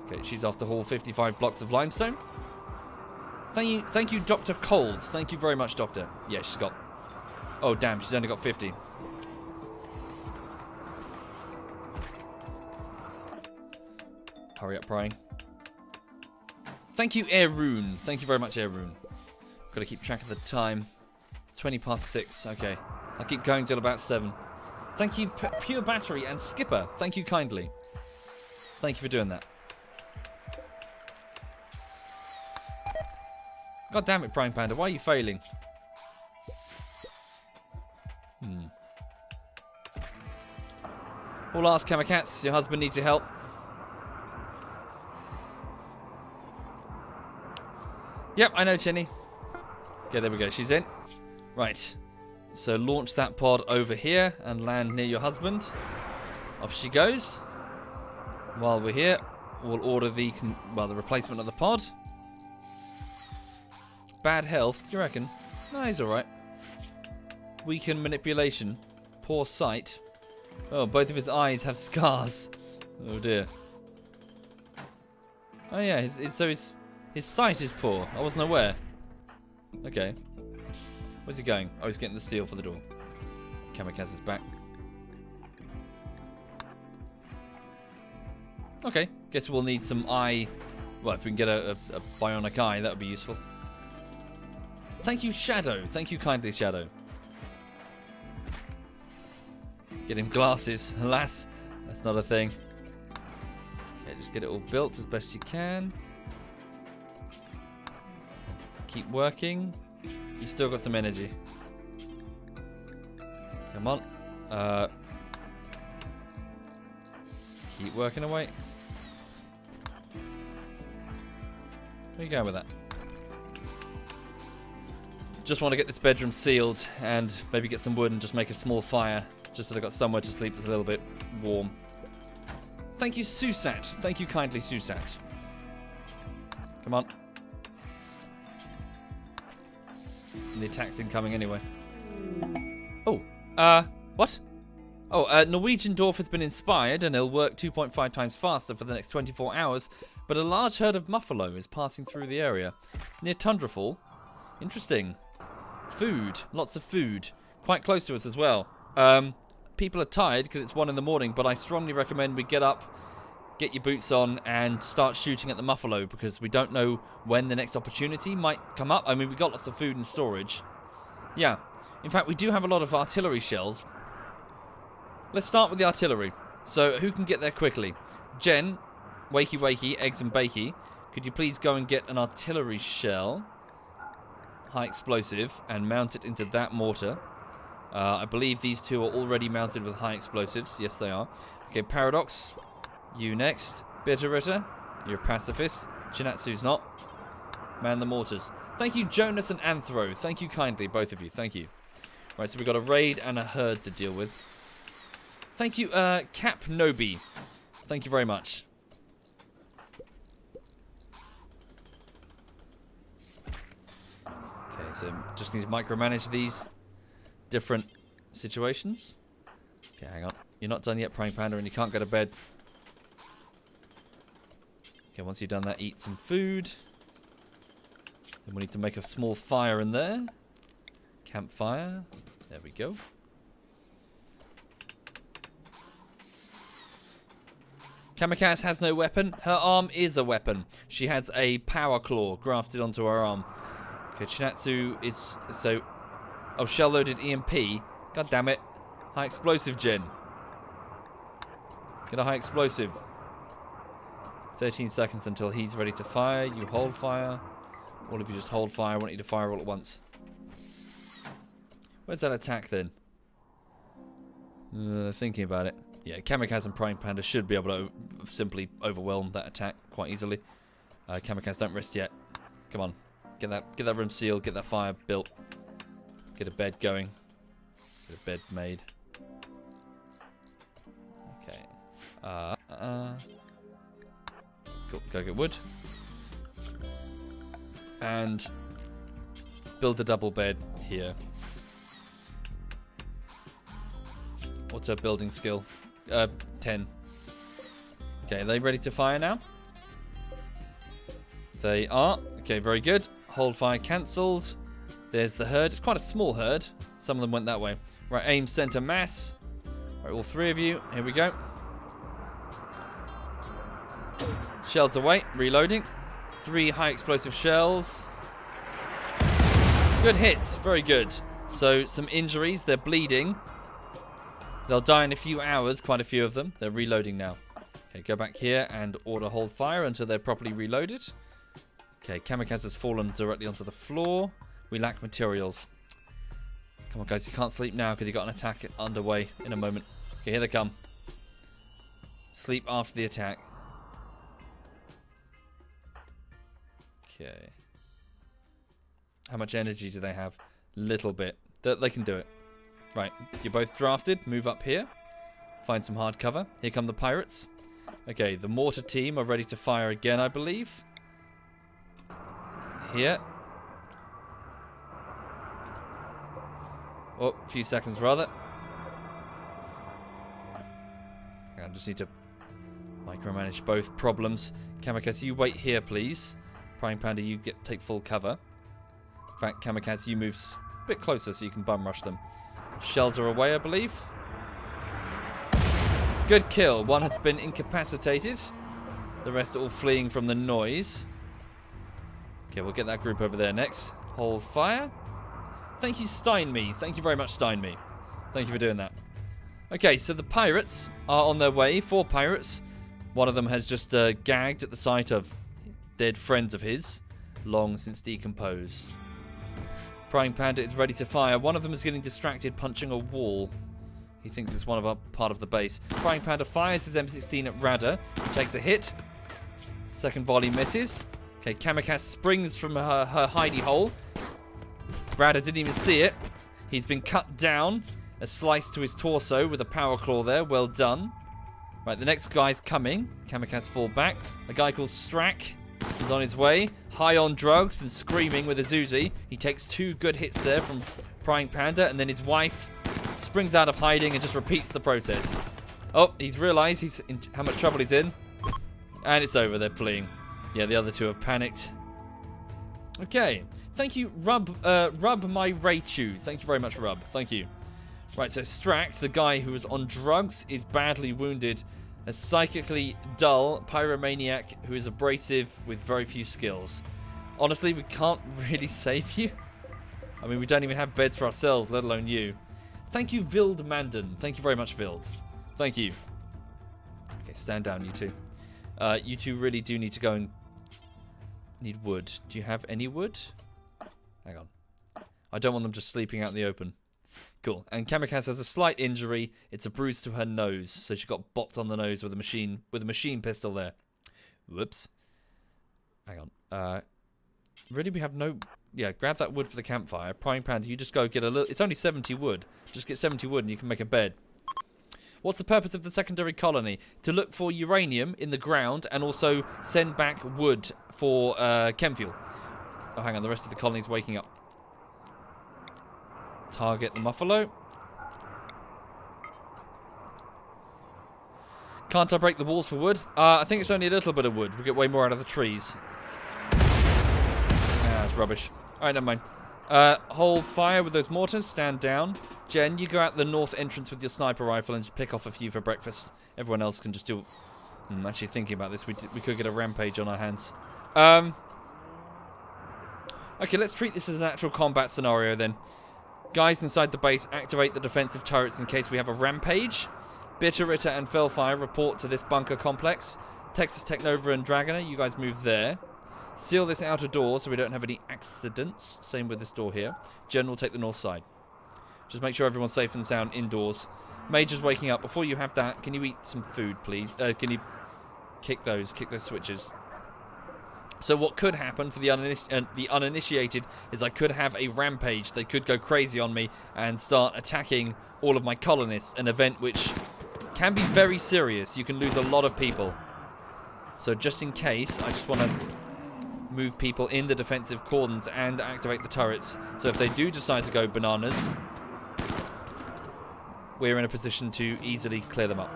Okay, she's off to haul 55 blocks of limestone. Thank you, Dr. Cold. Thank you very much, Doctor. Yeah, she's got... Oh, damn, she's only got 50. Hurry up, Prying. Thank you, Airrune. Thank you very much, Airrune. Got to keep track of the time. It's 20 past 6. Okay. I'll keep going till about 7. Thank you, Pure Battery and Skipper. Thank you kindly. Thank you for doing that. God damn it, Prime Panda. Why are you failing? All ask Kamikaze. Your husband needs your help. Yep, I know, Chinny. Okay, there we go. She's in. Right. So launch that pod over here and land near your husband. Off she goes. While we're here, we'll order the replacement of the pod. Bad health, do you reckon? No, he's alright. Weakened manipulation. Poor sight. Oh, both of his eyes have scars. Oh dear. Oh yeah, his sight is poor. I wasn't aware. Okay. Where's he going? Oh, he's getting the steel for the door. Kamikaze is back. Okay. Guess we'll need some eye... Well, if we can get a bionic eye, that would be useful. Thank you, Shadow. Thank you kindly, Shadow. Get him glasses. Alas, that's not a thing. Okay, just get it all built as best you can. Keep working. You've still got some energy. Come on. Keep working away. Where are you going with that? Just want to get this bedroom sealed and maybe get some wood and just make a small fire. Just so I've got somewhere to sleep that's a little bit warm. Thank you, Susat. Thank you kindly, Susat. Come on. And the attack's incoming anyway. Oh, what? Oh, Norwegian dwarf has been inspired and he'll work 2.5 times faster for the next 24 hours, but a large herd of buffalo is passing through the area. Near Tundrafall. Interesting. Food. Lots of food. Quite close to us as well. People are tired because it's 1 in the morning, but I strongly recommend we get up, get your boots on, and start shooting at the buffalo because we don't know when the next opportunity might come up. I mean, we got lots of food and storage. Yeah. In fact, we do have a lot of artillery shells. Let's start with the artillery. So, who can get there quickly? Jen, wakey wakey, eggs and bakey. Could you please go and get an artillery shell, high explosive, and mount it into that mortar? I believe these two are already mounted with high explosives. Yes, they are. Okay, Paradox, you next. Bitterritter, you're a pacifist. Chinatsu's not. Man the mortars. Thank you, Jonas and Anthro. Thank you kindly, both of you. Thank you. Right, so we've got a raid and a herd to deal with. Thank you, Cap Nobi. Thank you very much. Okay, so just need to micromanage these different situations. Okay, hang on. You're not done yet, Praying Panda, and you can't go to bed. Okay, once you've done that, eat some food. Then we need to make a small fire in there. Campfire. There we go. Kamikaze has no weapon. Her arm is a weapon. She has a power claw grafted onto her arm. Okay, Chinatsu is so... Oh, shell-loaded EMP. God damn it. High explosive gen. Get a high explosive. 13 seconds until he's ready to fire. You hold fire. All of you just hold fire. I want you to fire all at once. Where's that attack then? Thinking about it. Yeah, Kamikaze and Prime Panda should be able to simply overwhelm that attack quite easily. Kamikaze, don't rest yet. Come on. Get that room sealed. Get that fire built. Get a bed going. Get a bed made. Okay. Cool. Go get wood. And build a double bed here. What's her building skill? 10. Okay, are they ready to fire now? They are. Okay, very good. Hold fire cancelled. There's the herd. It's quite a small herd. Some of them went that way. Right, aim center mass. Right, all three of you. Here we go. Shells away. Reloading. 3 high explosive shells. Good hits. Very good. So, some injuries. They're bleeding. They'll die in a few hours, quite a few of them. They're reloading now. Okay, go back here and order hold fire until they're properly reloaded. Okay, Kamikaze has fallen directly onto the floor. We lack materials. Come on, guys, you can't sleep now because you've got an attack underway in a moment. Okay, here they come. Sleep after the attack. Okay. How much energy do they have? Little bit. They can do it. Right, you're both drafted. Move up here. Find some hard cover. Here come the pirates. Okay, the mortar team are ready to fire again, I believe. Here. Oh, a few seconds rather. I just need to micromanage both problems. Kamikaze, you wait here, please. Prime Panda, you take full cover. In fact, Kamikaze, you move a bit closer so you can bum rush them. Shells are away, I believe. Good kill. One has been incapacitated. The rest are all fleeing from the noise. Okay, we'll get that group over there next. Hold fire. Thank you, Steinme. Thank you very much, Steinme. Thank you for doing that. Okay, so the pirates are on their way. 4 pirates. One of them has just gagged at the sight of dead friends of his, long since decomposed. Prime Panda is ready to fire. One of them is getting distracted, punching a wall. He thinks it's part of the base. Prime Panda fires his M16 at Radha. Takes a hit. Second volley misses. Okay, Kamikaze springs from her hidey hole. Radha didn't even see it. He's been cut down. A slice to his torso with a power claw there. Well done. Right, the next guy's coming. Kamikaze fall back. A guy called Strack is on his way. High on drugs and screaming with a Zuzi. He takes 2 good hits there from Prime Panda, and then his wife springs out of hiding and just repeats the process. Oh, he's realised how much trouble he's in. And it's over, they're fleeing. Yeah, the other 2 have panicked. Okay. Thank you, Rub My Raichu. Thank you very much, Rub. Thank you. Right, so Strack, the guy who was on drugs, is badly wounded. A psychically dull pyromaniac who is abrasive with very few skills. Honestly, we can't really save you. I mean, we don't even have beds for ourselves, let alone you. Thank you, Vild Mandan. Thank you very much, Vild. Thank you. Okay, stand down, you two. You two really do need to go and... need wood. Do you have any wood? Hang on. I don't want them just sleeping out in the open. Cool. And Kamikaze has a slight injury. It's a bruise to her nose, so she got bopped on the nose with a machine pistol there. Whoops. Hang on. Really, we have no... Yeah, grab that wood for the campfire. Prime Panda, you just go get a little... It's only 70 wood. Just get 70 wood and you can make a bed. What's the purpose of the secondary colony? To look for uranium in the ground and also send back wood for chem fuel. Oh, hang on. The rest of the colony's waking up. Target the Muffalo. Can't I break the walls for wood? I think it's only a little bit of wood. We get way more out of the trees. Ah, it's rubbish. Alright, never mind. Hold fire with those mortars. Stand down. Jen, you go out the north entrance with your sniper rifle and just pick off a few for breakfast. Everyone else can just do... I'm actually thinking about this. We could get a rampage on our hands. Okay, let's treat this as an actual combat scenario then. Guys inside the base, activate the defensive turrets in case we have a rampage. Bitteritter and Fellfire report to this bunker complex. Texas Technova and Dragoner, you guys move there. Seal this outer door so we don't have any accidents. Same with this door here. Jen will take the north side. Just make sure everyone's safe and sound indoors. Major's waking up. Before you have that, can you eat some food, please? Can you kick those switches? So what could happen for the uninitiated is I could have a rampage. They could go crazy on me and start attacking all of my colonists. An event which can be very serious. You can lose a lot of people. So just in case, I just want to move people in the defensive cordons and activate the turrets. So if they do decide to go bananas, we're in a position to easily clear them up.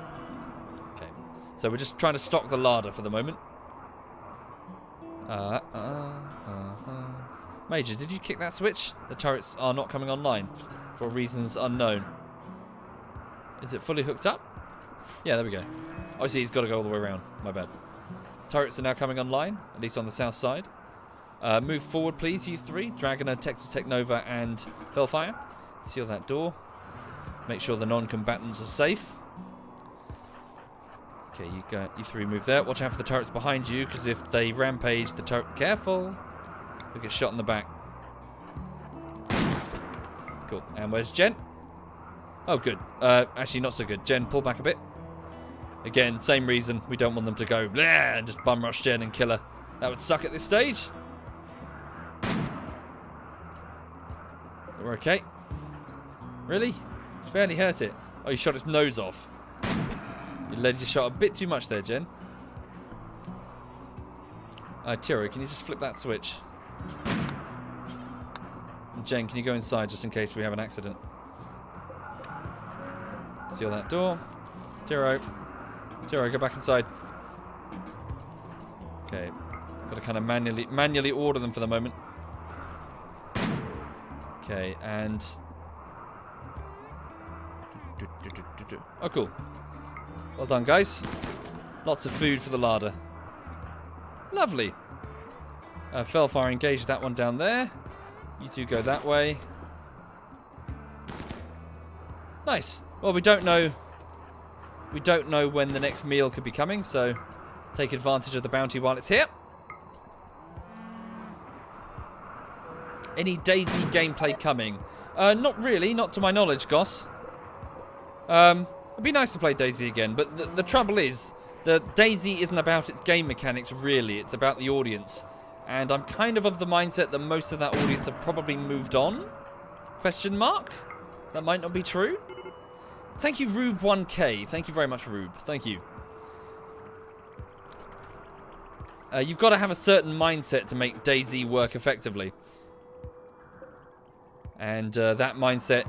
Okay. So we're just trying to stock the larder for the moment. Major, did you kick that switch? The turrets are not coming online for reasons unknown. Is it fully hooked up? Yeah, there we go. Obviously, he's got to go all the way around. My bad. Turrets are now coming online, at least on the south side. Move forward, please, you three. Dragoner, Texas Technova, and Fellfire. Seal that door. Make sure the non-combatants are safe. Okay, you three move there. Watch out for the turrets behind you, because if they rampage, the turret... Careful! You'll get shot in the back. Cool. And where's Jen? Oh, good. Actually, not so good. Jen, pull back a bit. Again, same reason. We don't want them to go bleh, and just bum rush Jen and kill her. That would suck at this stage. We're okay. Really? Barely hurt it. Oh, you shot its nose off. You led your shot a bit too much there, Jen. Tiro, can you just flip that switch? And Jen, can you go inside just in case we have an accident? Seal that door. Tiro, go back inside. Okay. Got to kind of manually order them for the moment. Okay, and... Oh, cool. Well done, guys. Lots of food for the larder. Lovely. Fellfire, engage that one down there. You two go that way. Nice. Well, we don't know when the next meal could be coming, so take advantage of the bounty while it's here. Any DayZ gameplay coming? Not really, not to my knowledge, Goss. It'd be nice to play DayZ again, but the trouble is that DayZ isn't about its game mechanics, really. It's about the audience. And I'm kind of the mindset that most of that audience have probably moved on? Question mark? That might not be true. Thank you, Rube1K. Thank you very much, Rube. Thank you. You've got to have a certain mindset to make DayZ work effectively. And that mindset,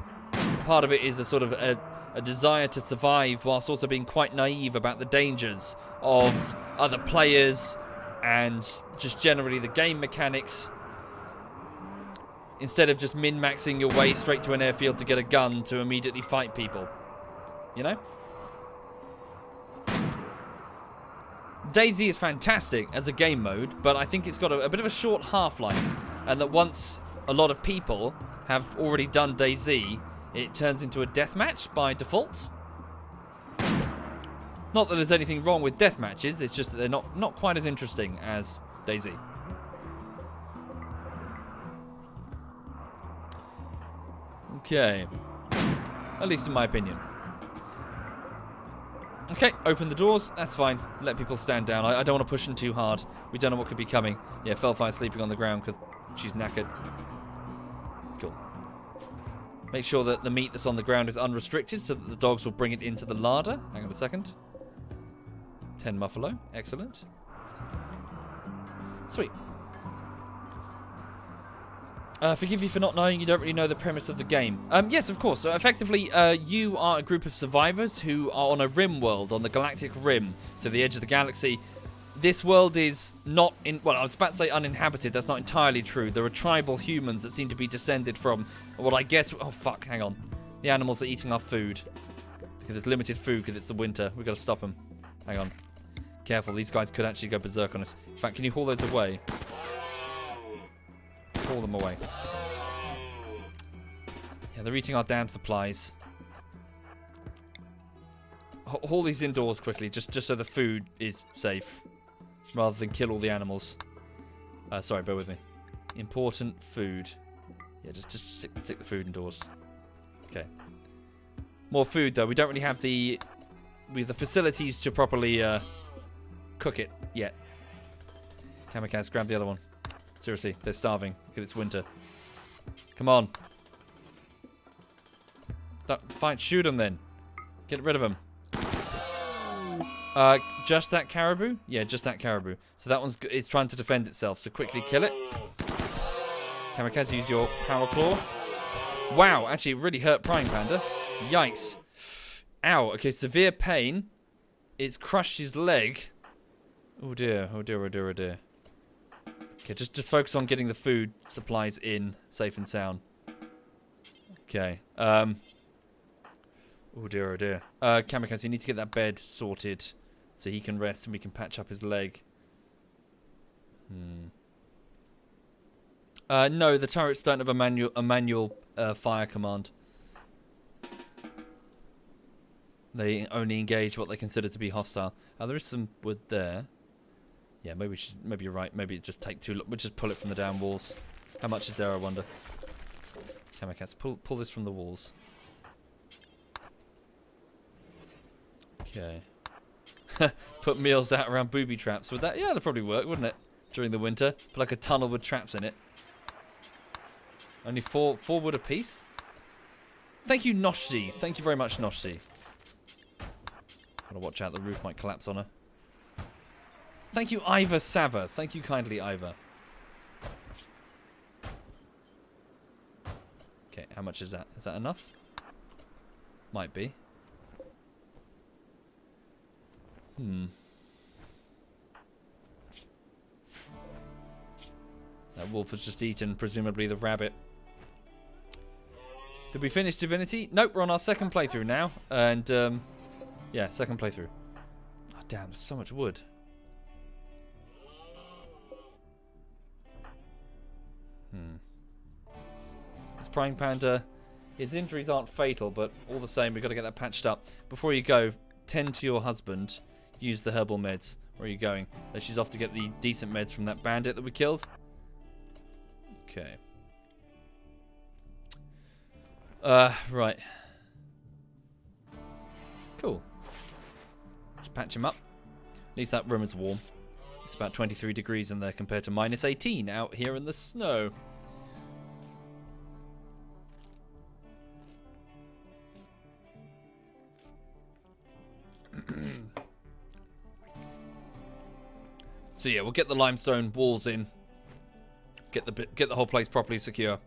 part of it is a sort of a desire to survive whilst also being quite naive about the dangers of other players and just generally the game mechanics. Instead of just min-maxing your way straight to an airfield to get a gun to immediately fight people. You know? DayZ is fantastic as a game mode, but I think it's got a bit of a short half-life. And that once a lot of people have already done DayZ, it turns into a deathmatch by default. Not that there's anything wrong with deathmatches, it's just that they're not quite as interesting as DayZ. Okay. At least in my opinion. Okay, open the doors. That's fine. Let people stand down. I don't want to push them too hard. We don't know what could be coming. Yeah, Fellfire sleeping on the ground because she's knackered. Cool. Make sure that the meat that's on the ground is unrestricted so that the dogs will bring it into the larder. Hang on a second. 10 muffalo. Excellent. Sweet. Forgive you for not knowing, you don't really know the premise of the game. Yes, of course. So effectively, you are a group of survivors who are on a Rimworld, on the galactic rim, so the edge of the galaxy. this world is not in... Well, I was about to say uninhabited. That's not entirely true. There are tribal humans that seem to be descended from what I guess... Oh, fuck. Hang on. The animals are eating our food. Because there's limited food because it's the winter. We've got to stop them. Hang on. Careful. These guys could actually go berserk on us. In fact, can you haul those away? Haul them away. Yeah, they're eating our damn supplies. Haul these indoors quickly, just so the food is safe. Rather than kill all the animals. Sorry, bear with me. Important food. Yeah, just stick the food indoors. Okay. More food, though. We don't really have the facilities to properly cook it yet. Kamikaze, grab the other one. Seriously, they're starving because it's winter. Come on. Fine, shoot them then. Get rid of them. Just that caribou? Yeah, just that caribou. So that one's it's trying to defend itself. So quickly kill it. Kamikaze, use your power claw. Wow, actually it really hurt Prime Panda. Yikes. Ow. Okay, severe pain. It's crushed his leg. Oh dear, oh dear, oh dear, oh dear. Okay, just focus on getting the food supplies in, safe and sound. Okay. Oh dear, oh dear. Kamikaze, you need to get that bed sorted so he can rest and we can patch up his leg. No, the turrets don't have a manual fire command. They only engage what they consider to be hostile. There is some wood there. Yeah, maybe you're right. Maybe it just take too long. We'll just pull it from the down walls. How much is there, I wonder? Kamikaze, pull this from the walls. Okay. Put meals out around booby traps. Would that? Yeah, that'd probably work, wouldn't it? During the winter, put like a tunnel with traps in it. Only four wood apiece. Thank you, Noshi. Thank you very much, Noshi. Gotta watch out. The roof might collapse on her. Thank you, Ivor Sava. Thank you kindly, Ivor. Okay, how much is that? Is that enough? Might be. That wolf has just eaten, presumably, the rabbit. Did we finish Divinity? Nope, we're on our second playthrough now. And, yeah, second playthrough. Oh, damn, there's so much wood. This Prime Panda, his injuries aren't fatal, but all the same, we've got to get that patched up. Before you go, tend to your husband. Use the herbal meds. Where are you going? So she's off to get the decent meds from that bandit that we killed. Okay. Right. Cool. Just patch him up. At least that room is warm. It's about 23 degrees in there compared to minus 18 out here in the snow. So yeah, we'll get the limestone walls in. Get the whole place properly secure.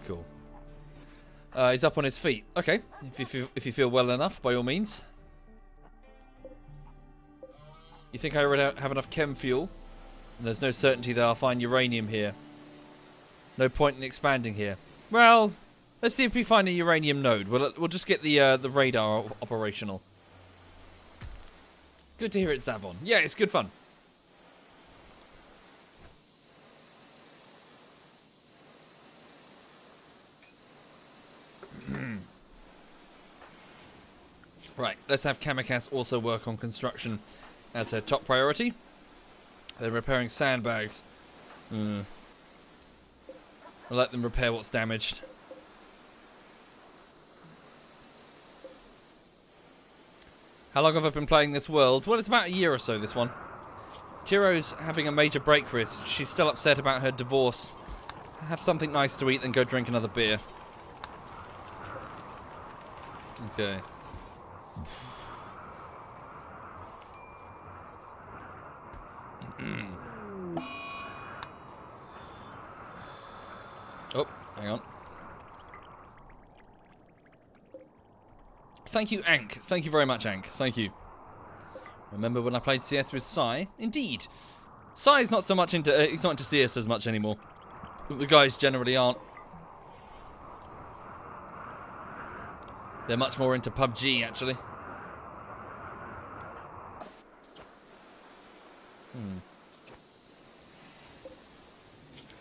Cool. He's up on his feet. Okay, if you feel well enough, by all means. You think I already have enough chem fuel? And there's no certainty that I'll find uranium here. No point in expanding here. Well, let's see if we find a uranium node. We'll just get the radar operational. Good to hear it, Zavon. Yeah, it's good fun. Right, let's have Kamikaze also work on construction as her top priority. They're repairing sandbags. I'll let them repair what's damaged. How long have I been playing this world? Well, it's about a year or so, this one. Tiro's having a major break for us. She's still upset about her divorce. Have something nice to eat, then go drink another beer. Okay. Oh, hang on. Thank you, Ank. Thank you very much, Ank. Thank you. Remember when I played CS with Sai? Indeed. Sai's not so much into... he's not into CS as much anymore. The guys generally aren't. They're much more into PUBG, actually.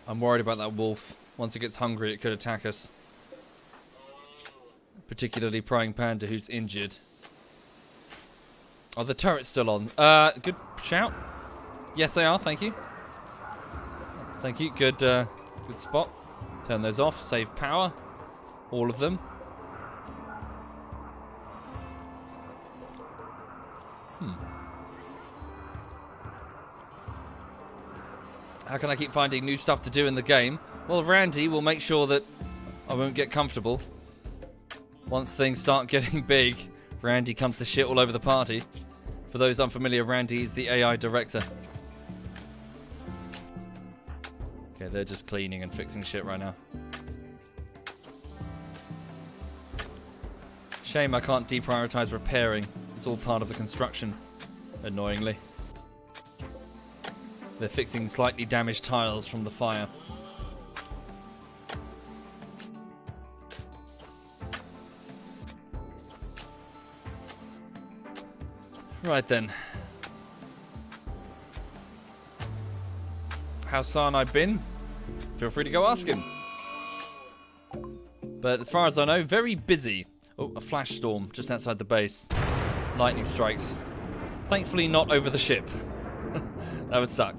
I'm worried about that wolf. Once it gets hungry, it could attack us. Particularly Prying Panda, who's injured. Oh, the turret's still on. Good shout. Yes, they are. Thank you. Thank you. Good, good spot. Turn those off. Save power. All of them. How can I keep finding new stuff to do in the game? Well, Randy will make sure that I won't get comfortable. Once things start getting big, Randy comes to shit all over the party. For those unfamiliar, Randy is the AI director. Okay, they're just cleaning and fixing shit right now. Shame I can't deprioritize repairing. It's all part of the construction, annoyingly. They're fixing slightly damaged tiles from the fire. Right then. How's Sarnai been? Feel free to go ask him. But as far as I know, very busy. Oh, a flash storm just outside the base. Lightning strikes. Thankfully not over the ship. That would suck.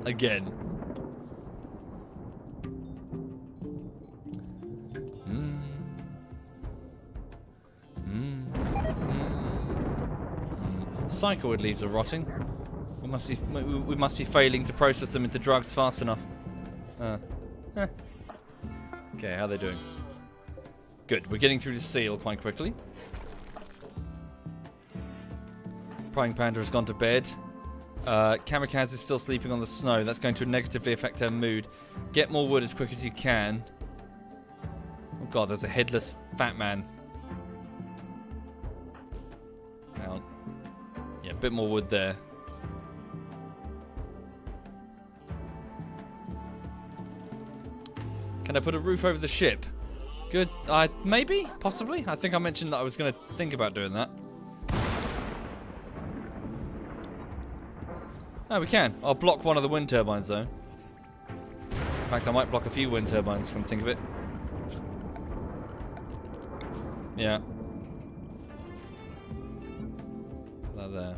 Again. Psychoid leaves are rotting. We must be failing to process them into drugs fast enough. Okay, how are they doing? Good, we're getting through the steel quite quickly. Prying Panda has gone to bed. Kamikaze is still sleeping on the snow. That's going to negatively affect her mood. Get more wood as quick as you can. Oh god, there's a headless fat man. Hang on. Yeah, a bit more wood there. Can I put a roof over the ship? Good. Maybe? Possibly? I think I mentioned that I was going to think about doing that. Oh, we can. I'll block one of the wind turbines, though. In fact, I might block a few wind turbines, come to think of it. Yeah. That there.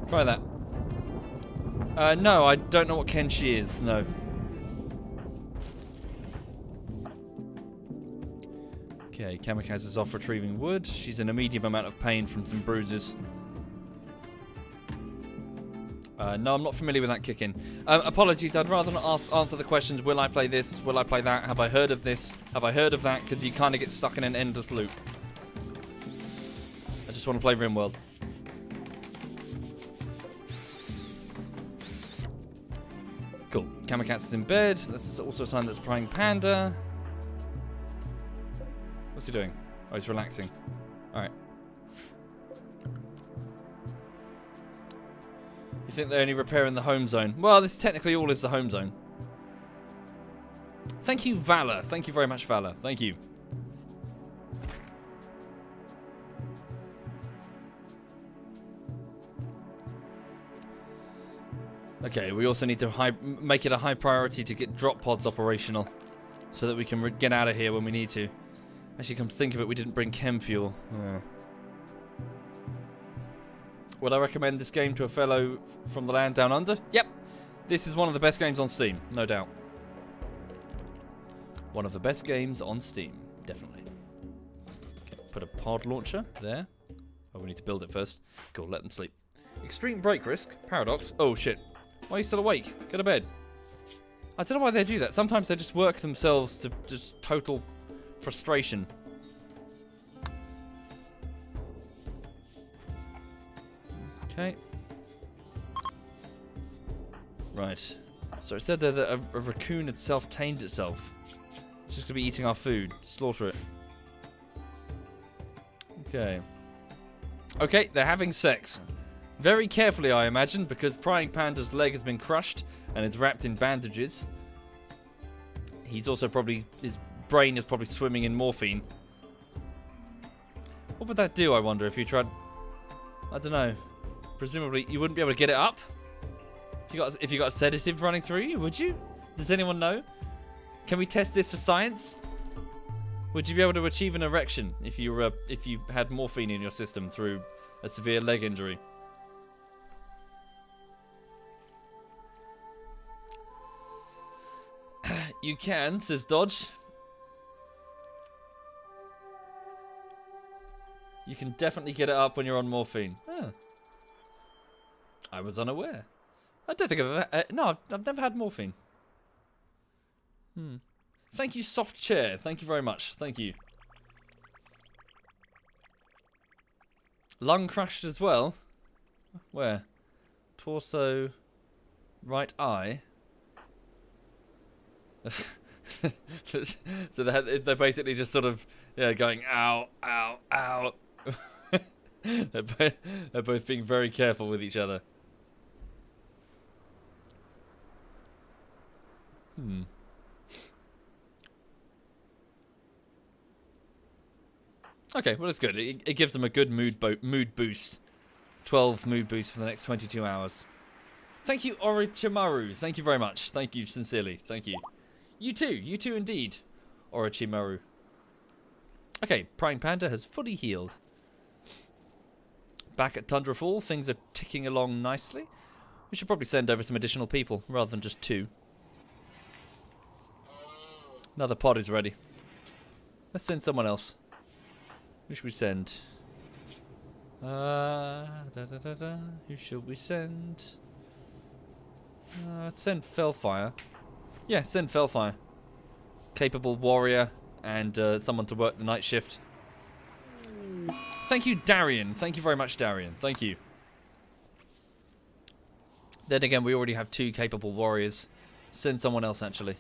Try that. No, I don't know what Kenshi is, no. Okay, Kamikaze is off retrieving wood. She's in a medium amount of pain from some bruises. No, I'm not familiar with that kick-in. Apologies, I'd rather not answer the questions. Will I play this? Will I play that? Have I heard of this? Have I heard of that? Because you kind of get stuck in an endless loop. I just want to play Rimworld. Cool. Kamikaze is in bed. That's also a sign that's Prying Panda. What's he doing? Oh, he's relaxing. Alright. You think they're only repairing the home zone? Well, this technically all is the home zone. Thank you, Valor. Thank you very much, Valor. Thank you. Okay, we also need to make it a high priority to get drop pods operational so that we can get out of here when we need to. Actually, come to think of it, we didn't bring chem fuel. Would I recommend this game to a fellow from the land down under? Yep. This is one of the best games on Steam, no doubt. One of the best games on Steam, definitely. Okay, put a pod launcher there. Oh, we need to build it first. Cool, let them sleep. Extreme break risk. Paradox. Oh, shit. Why are you still awake? Go to bed. I don't know why they do that. Sometimes they just work themselves to just total frustration. Okay. Right. So it said there that a raccoon had self-tamed itself. It's just going to be eating our food. Slaughter it. Okay. Okay, they're having sex. Very carefully, I imagine, because Prying Panda's leg has been crushed and it's wrapped in bandages. He's also probably... His brain is probably swimming in morphine. What would that do, I wonder, if you tried... I don't know. Presumably, you wouldn't be able to get it up? If you got a sedative running through you, would you? Does anyone know? Can we test this for science? Would you be able to achieve an erection if you had morphine in your system through a severe leg injury? You can, says Dodge. You can definitely get it up when you're on morphine. Huh. I was unaware. I don't think I've ever... no, I've never had morphine. Thank you, Soft Chair. Thank you very much. Thank you. Lung crushed as well. Where? Torso. Right eye. So they're basically just sort of, yeah, going ow, ow, ow. They're both being very careful with each other. Okay, well, it's good. It gives them a good mood boost. 12 mood boost for the next 22 hours. Thank you, Orochimaru. Thank you very much. Thank you sincerely. Thank you. You too indeed, Orochimaru. Okay, Prying Panda has fully healed. Back at Tundrafall, things are ticking along nicely. We should probably send over some additional people, rather than just 2. Another pod is ready. Let's send someone else. Who should we send? Who should we send? Send Fellfire. Yeah, send Fellfire. Capable warrior and someone to work the night shift. Thank you, Darian. Thank you very much, Darian. Thank you. Then again, we already have 2 capable warriors. Send someone else, actually.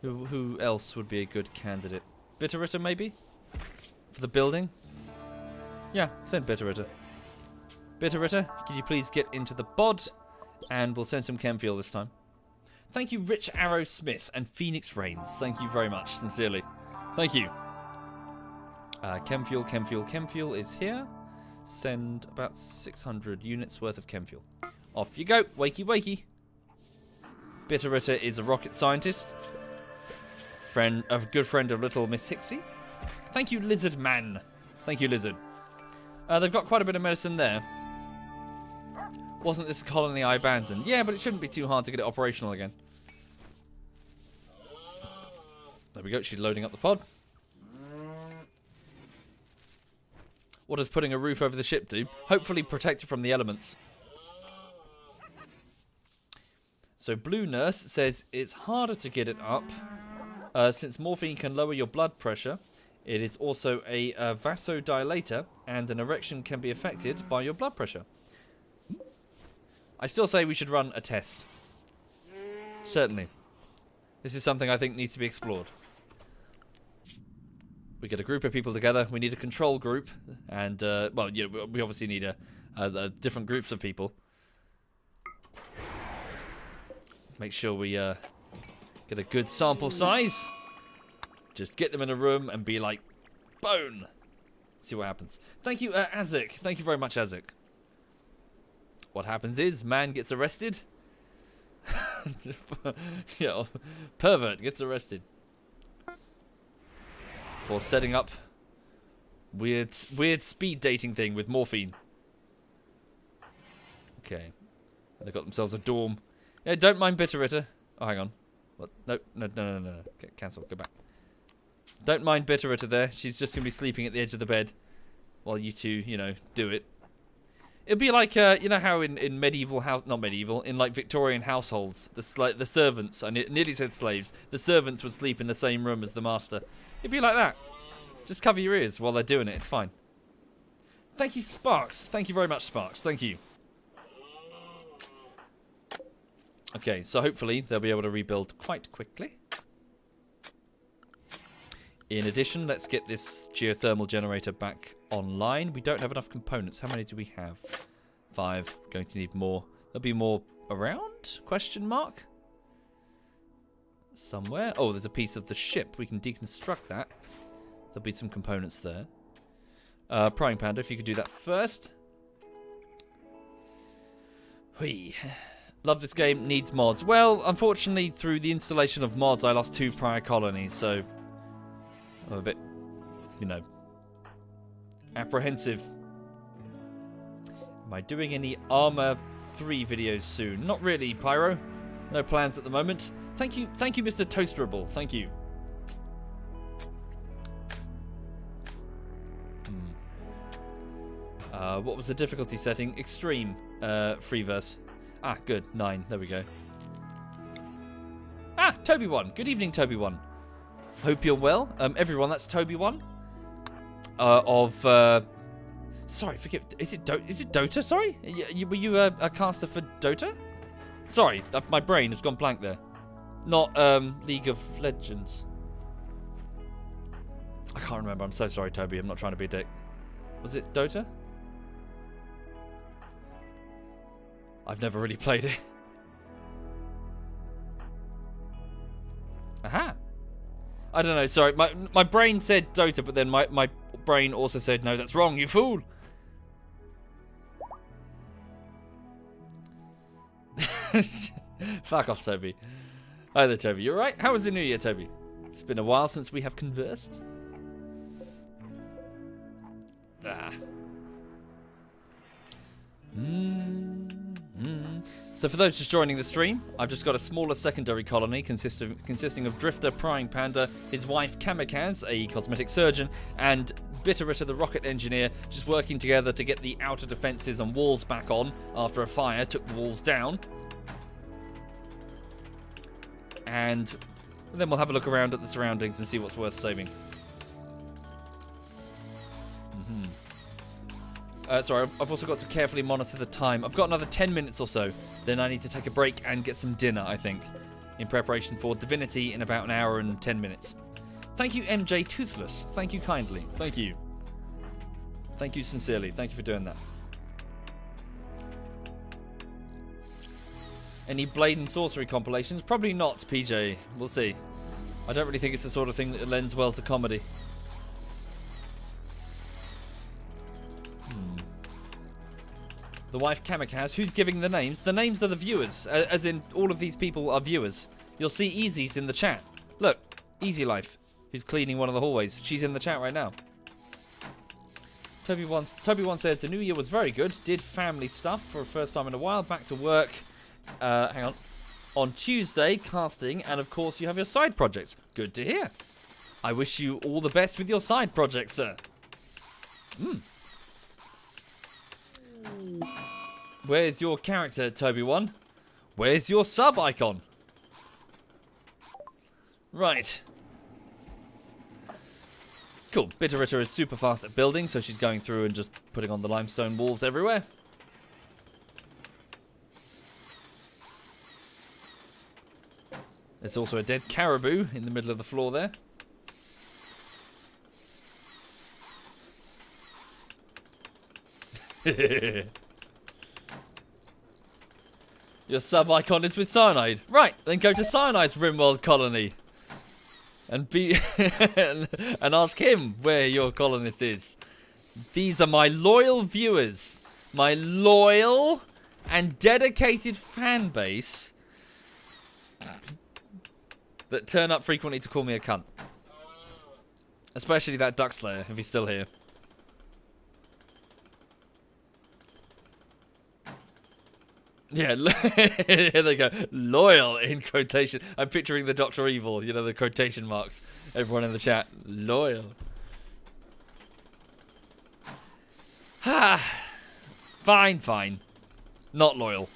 Who else would be a good candidate? Bitterritter, maybe? For the building? Yeah, send Bitterritter. Bitterritter, can you please get into the bod? And we'll send some chem fuel this time. Thank you, Rich Arrow Smith and Phoenix Rains. Thank you very much, sincerely. Thank you. Chem fuel is here. Send about 600 units worth of chem fuel. Off you go, wakey wakey. Bitterritter is a rocket scientist. A good friend of little Miss Hixie. Thank you, Lizard Man. Thank you, Lizard. They've got quite a bit of medicine there. Wasn't this a colony I abandoned? Yeah, but it shouldn't be too hard to get it operational again. There we go, she's loading up the pod. What does putting a roof over the ship do? Hopefully protect it from the elements. So Blue Nurse says it's harder to get it up since morphine can lower your blood pressure. It is also a vasodilator and an erection can be affected by your blood pressure. I still say we should run a test. Certainly. This is something I think needs to be explored. We get a group of people together. We need a control group. And, well, yeah, we obviously need different groups of people. Make sure we get a good sample size. Just get them in a room and be like, bone. See what happens. Thank you, Azek. Thank you very much, Azek. What happens is, man gets arrested. Yeah, pervert gets arrested. For setting up weird speed dating thing with morphine. Okay. They got themselves a dorm. Yeah, don't mind Bitterritter. Oh, hang on. What? No. Cancel. Go back. Don't mind Bitterritter there. She's just going to be sleeping at the edge of the bed while you two, you know, do it. It'd be like, you know how in medieval house, not medieval, in like Victorian households, the servants, I nearly said slaves, the servants would sleep in the same room as the master. It'd be like that. Just cover your ears while they're doing it, it's fine. Thank you, Sparks. Thank you very much, Sparks. Thank you. Okay, so hopefully they'll be able to rebuild quite quickly. In addition, let's get this geothermal generator back online. We don't have enough components. How many do we have? 5. Going to need more. There'll be more around? Question mark? Somewhere. Oh, there's a piece of the ship. We can deconstruct that. There'll be some components there. Prying Panda, if you could do that first. Whee. Love this game. Needs mods. Well, unfortunately, through the installation of mods, I lost 2 prior colonies, so I'm a bit, you know, apprehensive. Am I doing any Armor 3 videos soon? Not really, Pyro. No plans at the moment. Thank you, Mr. Toasterable. Thank you. What was the difficulty setting? Extreme. Freeverse. Ah, good. 9. There we go. Ah, Toby1. Good evening, Toby1. Hope you're well. Everyone, that's Toby1. Sorry, forgive. Is it Dota? Sorry, were you a caster for Dota? Sorry, my brain has gone blank there. Not League of Legends. I can't remember. I'm so sorry, Toby. I'm not trying to be a dick. Was it Dota? I've never really played it. Aha. I don't know. Sorry, my brain said Dota, but then my brain also said, no, that's wrong, you fool. Fuck off, Toby. Hi there, Toby. You alright? How was the new year, Toby? It's been a while since we have conversed. Ah. So for those just joining the stream, I've just got a smaller secondary colony consisting of Drifter, Prying Panda, his wife Kamikaze, a cosmetic surgeon, and Bitterritter, the rocket engineer, just working together to get the outer defences and walls back on after a fire took the walls down. And then we'll have a look around at the surroundings and see what's worth saving. Sorry, I've also got to carefully monitor the time. I've got another 10 minutes or so. Then I need to take a break and get some dinner, I think, in preparation for Divinity in about an hour and 10 minutes. Thank you, MJ Toothless. Thank you kindly. Thank you. Thank you sincerely. Thank you for doing that. Any Blade and Sorcery compilations? Probably not, PJ. We'll see. I don't really think it's the sort of thing that lends well to comedy. The wife Kamikaze. Who's giving the names? The names are the viewers. As in, all of these people are viewers. You'll see Easy's in the chat. Look, Easy Life, who's cleaning one of the hallways. She's in the chat right now. Toby one says, the new year was very good. Did family stuff for the first time in a while. Back to work. Hang on Tuesday, casting. And of course, you have your side projects. Good to hear. I wish you all the best with your side projects, sir. Where's your character, Toby1? Where's your sub icon? Right. Cool. Bitterritter is super fast at building, so she's going through and just putting on the limestone walls everywhere. There's also a dead caribou in the middle of the floor there. Your sub icon is with Cyanide. Right, then go to Cyanide's Rimworld colony. And and ask him where your colonist is. These are my loyal viewers. My loyal and dedicated fan base that turn up frequently to call me a cunt. Especially that Duck Slayer, if he's still here. Yeah, here they go. Loyal in quotation. I'm picturing the Dr. Evil, you know, the quotation marks. Everyone in the chat. Loyal. Fine, fine. Not loyal.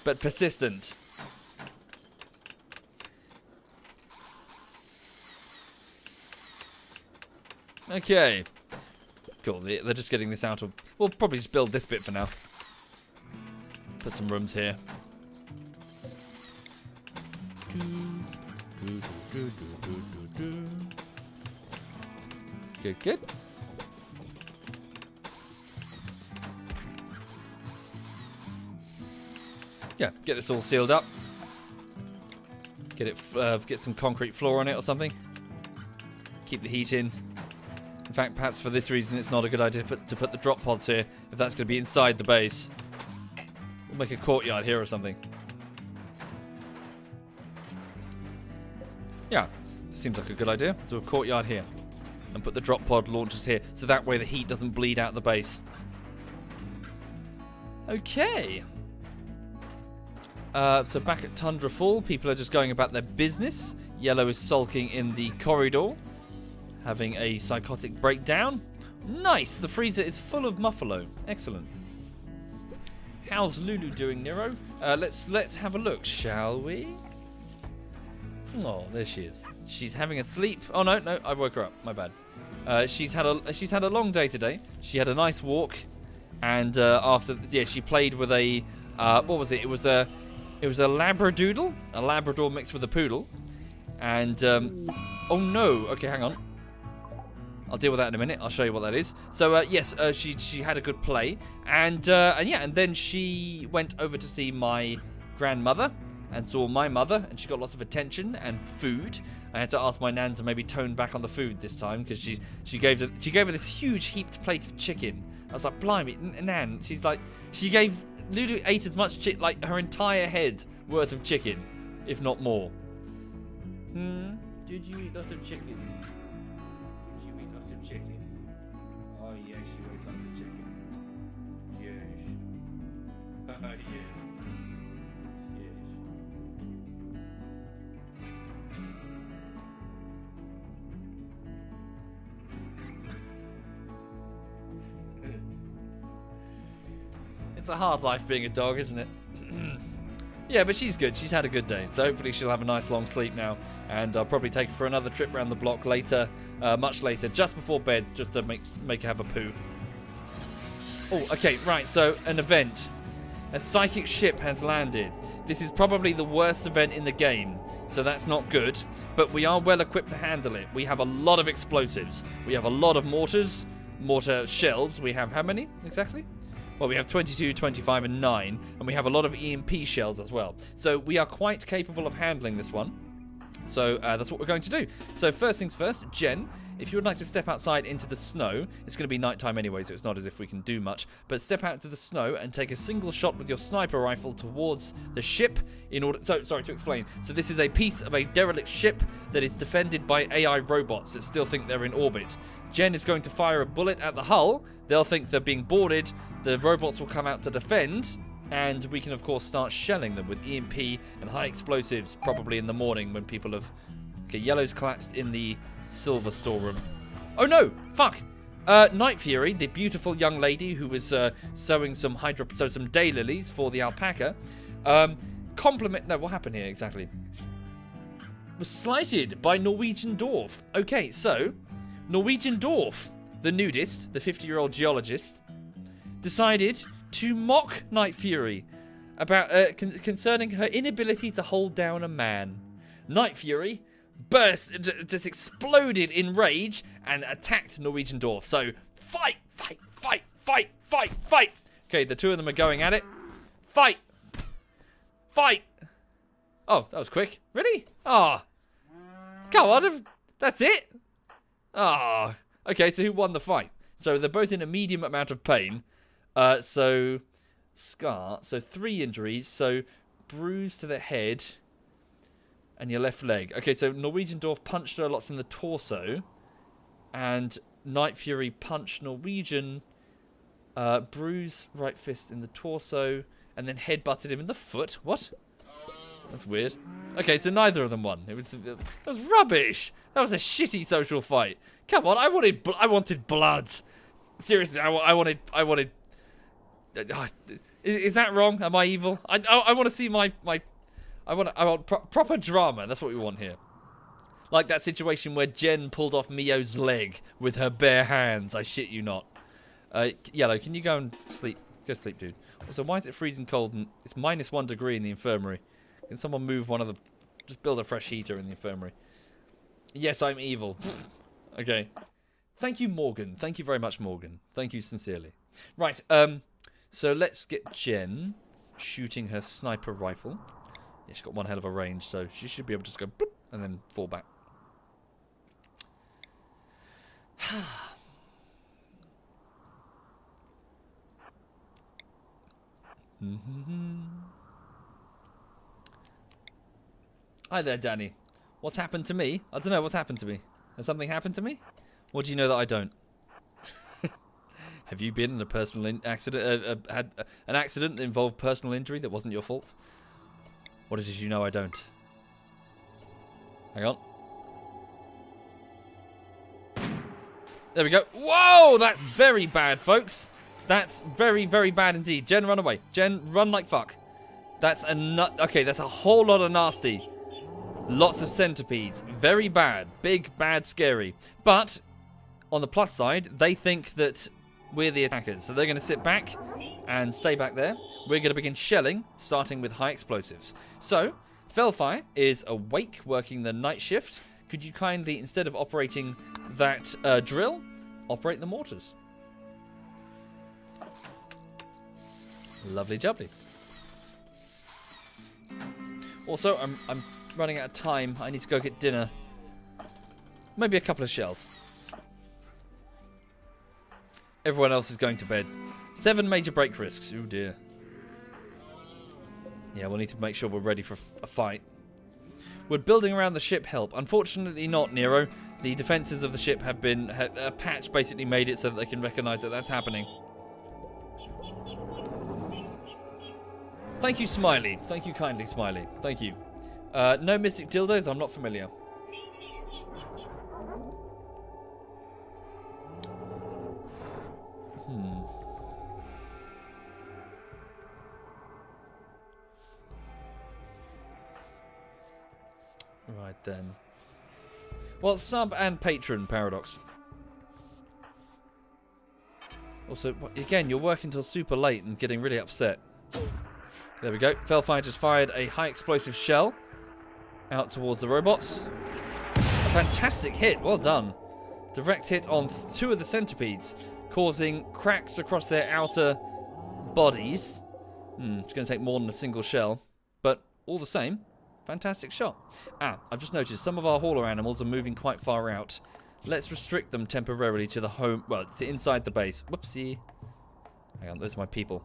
But persistent. Okay. Cool, they're just getting this out of... We'll probably just build this bit for now. Put some rooms here. Good, good. Yeah, get this all sealed up. Get it, get some concrete floor on it or something. Keep the heat in. In fact, perhaps for this reason, it's not a good idea to put the drop pods here if that's going to be inside the base. We'll make a courtyard here or something. Yeah, seems like a good idea. Do a courtyard here and put the drop pod launchers here, so that way the heat doesn't bleed out the base. Okay. So back at Tundrafall, people are just going about their business. Yellow is sulking in the corridor, having a psychotic breakdown. Nice! The freezer is full of Muffalo. Excellent. How's Lulu doing, Nero? Let's have a look, shall we? Oh, there she is. She's having a sleep. Oh no, I woke her up. My bad. She's had a long day today. She had a nice walk, and she played with a what was it? It was a labradoodle, a Labrador mixed with a poodle, and oh no. Okay, hang on. I'll deal with that in a minute. I'll show you what that is. So yes, she had a good play, and then she went over to see my grandmother and saw my mother, and she got lots of attention and food. I had to ask my nan to maybe tone back on the food this time, because she gave her this huge heaped plate of chicken. I was like, blimey, Nan. She's like, Lulu ate as much like her entire head worth of chicken, if not more. Did you eat lots of chicken? Did you eat lots of chicken? Oh yes, you ate lots of chicken. Yes. Yes. Yes. It's a hard life being a dog, isn't it? Yeah, but she's good. She's had a good day. So hopefully she'll have a nice long sleep now. And I'll probably take her for another trip around the block later, much later, just before bed, just to make her have a poo. Oh, okay, right. So an event. A psychic ship has landed. This is probably the worst event in the game, so that's not good. But we are well equipped to handle it. We have a lot of explosives. We have a lot of mortar shells. We have how many exactly? Well, we have 22, 25, and 9, and we have a lot of EMP shells as well. So we are quite capable of handling this one. So that's what we're going to do. So first things first, Jen, if you would like to step outside into the snow, it's going to be nighttime anyway, so it's not as if we can do much, but step out into the snow and take a single shot with your sniper rifle towards the ship in order... So, sorry to explain. So this is a piece of a derelict ship that is defended by AI robots that still think they're in orbit. Jen is going to fire a bullet at the hull. They'll think they're being boarded. The robots will come out to defend, and we can, of course, start shelling them with EMP and high explosives, probably in the morning when people have... Okay, Yellow's collapsed in the silver storeroom. Oh, no! Fuck! Night Fury, the beautiful young lady who was sowing some daylilies for the alpaca, No, what happened here exactly? Was slighted by Norwegian Dwarf. Okay, so... Norwegian Dwarf, the nudist, the 50-year-old geologist, decided to mock Night Fury about concerning her inability to hold down a man. Night Fury just exploded in rage and attacked Norwegian Dwarf. So fight, fight, fight, fight, fight, fight. Okay, the two of them are going at it. Fight, fight. Oh, that was quick. Really? Ah, come on, that's it. Ah, okay. So who won the fight? So they're both in a medium amount of pain. So scar. So 3 injuries. So bruise to the head and your left leg. Okay, so Norwegian Dwarf punched her lots in the torso, and Night Fury punched Norwegian, bruise right fist in the torso, and then headbutted him in the foot. What? That's weird. Okay, so neither of them won. That was rubbish. That was a shitty social fight. Come on, I wanted blood. Seriously, I wanted. Is that wrong? Am I evil? I want to see I want proper drama. That's what we want here. Like that situation where Jen pulled off Mio's leg with her bare hands. I shit you not. Yellow, can you go and sleep? Go sleep, dude. Also, why is it freezing cold and it's -1 degree in the infirmary? Can someone move one of the... Just build a fresh heater in the infirmary. Yes, I'm evil. Okay. Thank you, Morgan. Thank you very much, Morgan. Thank you sincerely. Right, so let's get Jen shooting her sniper rifle. Yeah, she's got one hell of a range, so she should be able to just go bloop and then fall back. Hi there, Danny. What's happened to me? I don't know what's happened to me. Has something happened to me? What do you know that I don't? Have you been in a personal accident? Had an accident that involved personal injury that wasn't your fault? What is it you know I don't? Hang on. There we go. Whoa, that's very bad, folks. That's very, very bad indeed. Jen, run away. Jen, run like fuck. That's a nut. Okay, that's a whole lot of nasty. Lots of centipedes. Very bad. Big, bad, scary. But on the plus side, they think that we're the attackers. So they're going to sit back and stay back there. We're going to begin shelling, starting with high explosives. So, Felfire is awake, working the night shift. Could you kindly, instead of operating that drill, operate the mortars? Lovely jubbly. Also, I'm running out of time. I need to go get dinner. Maybe a couple of shells. Everyone else is going to bed. 7 major break risks. Oh dear. Yeah, we'll need to make sure we're ready for a fight. Would building around the ship help? Unfortunately not, Nero. The defenses of the ship have been... a patch basically made it so that they can recognize that that's happening. Thank you, Smiley. Thank you kindly, Smiley. Thank you. No mystic dildos? I'm not familiar. Right then. Well, sub and patron, Paradox. Also, again, you're working till super late and getting really upset. There we go. Felfire just fired a high explosive shell out towards the robots. A fantastic hit. Well done. Direct hit on 2 of the centipedes, causing cracks across their outer bodies. It's going to take more than a single shell, but all the same, fantastic shot. I've just noticed some of our hauler animals are moving quite far out. Let's restrict them temporarily to the home, well, to inside the base. Whoopsie. Hang on, those are my people.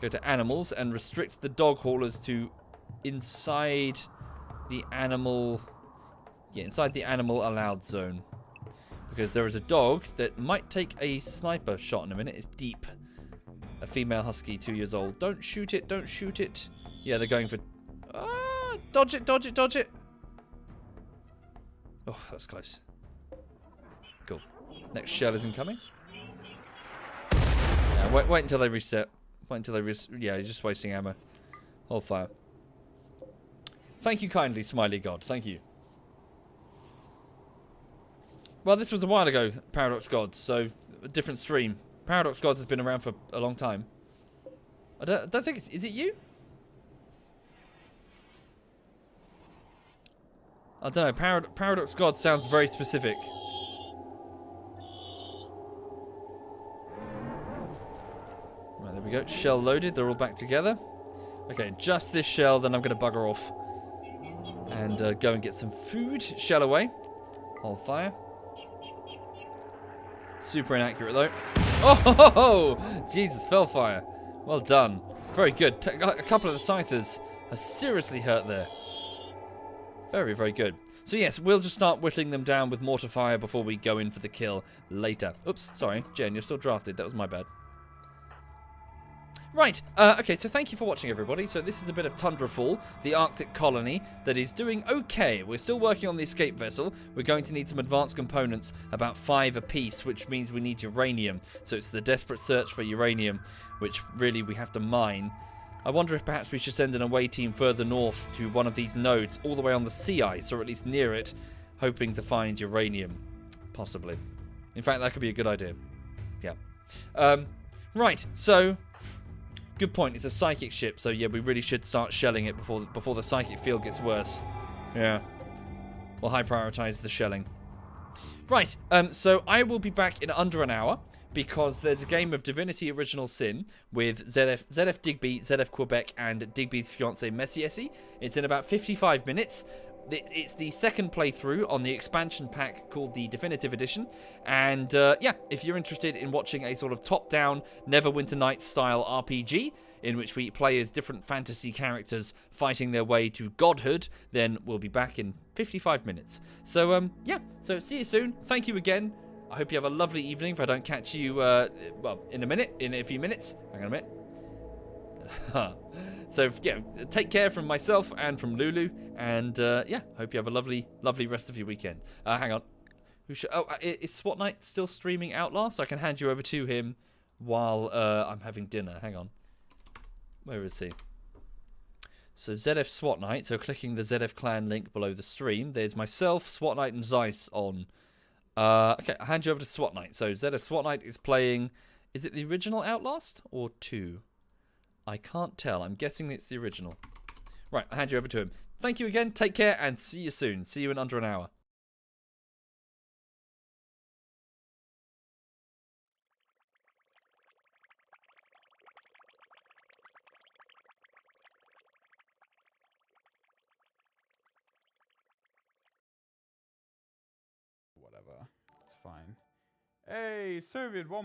Go to animals and restrict the dog haulers to inside the animal... Yeah, inside the animal allowed zone. Because there is a dog that might take a sniper shot in a minute. It's deep. A female husky, 2 years old. Don't shoot it, don't shoot it. Yeah, they're going for... dodge it, dodge it, dodge it. Oh, that's close. Cool. Next shell is incoming. Yeah, wait until they reset. Wait until they yeah, you're just wasting ammo. Hold fire. Thank you kindly, Smiley God. Thank you. Well, this was a while ago, Paradox Gods, so a different stream. Paradox Gods has been around for a long time. I don't think it's... Is it you? I don't know. Paradox God sounds very specific. Right, there we go. Shell loaded. They're all back together. Okay, just this shell, then I'm going to bugger off. And go and get some food. Shell away. Hold fire. Super inaccurate, though. Oh, ho, ho, ho! Jesus, Felfire. Well done. Very good. A couple of the scythers are seriously hurt there. Very, very good. So yes, we'll just start whittling them down with mortar fire before we go in for the kill later. Oops, sorry. Jen, you're still drafted. That was my bad. Right, okay, so thank you for watching, everybody. So this is a bit of Tundrafall, the Arctic colony that is doing okay. We're still working on the escape vessel. We're going to need some advanced components, about 5 apiece, which means we need uranium. So it's the desperate search for uranium, which really we have to mine. I wonder if perhaps we should send an away team further north to one of these nodes, all the way on the sea ice, or at least near it, hoping to find uranium. Possibly. In fact, that could be a good idea. Yeah. Right, so... Good point. It's a psychic ship, so yeah, we really should start shelling it before the psychic field gets worse. Yeah. We'll high prioritize the shelling. Right, so I will be back in under an hour because there's a game of Divinity Original Sin with ZF Digby, ZF Quebec, and Digby's fiancée Messiesi. It's in about 55 minutes. It's the second playthrough on the expansion pack called the Definitive Edition. And yeah, if you're interested in watching a sort of top-down Neverwinter Nights style RPG, in which we play as different fantasy characters fighting their way to godhood, then we'll be back in 55 minutes. So, yeah, so see you soon. Thank you again. I hope you have a lovely evening if I don't catch you, well, in a few minutes. Hang on a minute. So, yeah, take care from myself and from Lulu. And, yeah, hope you have a lovely, lovely rest of your weekend. Hang on. Is SWAT Knight still streaming Outlast? I can hand you over to him while I'm having dinner. Hang on. Where is he? So ZF SWAT Knight. So clicking the ZF Clan link below the stream. There's myself, SWAT Knight, and Zeiss on. Okay, I'll hand you over to SWAT Knight. So ZF SWAT Knight is playing... Is it the original Outlast or 2? I can't tell. I'm guessing it's the original. Right, I'll hand you over to him. Thank you again. Take care and see you soon. See you in under an hour. Whatever. It's fine. Hey, SovietWomble.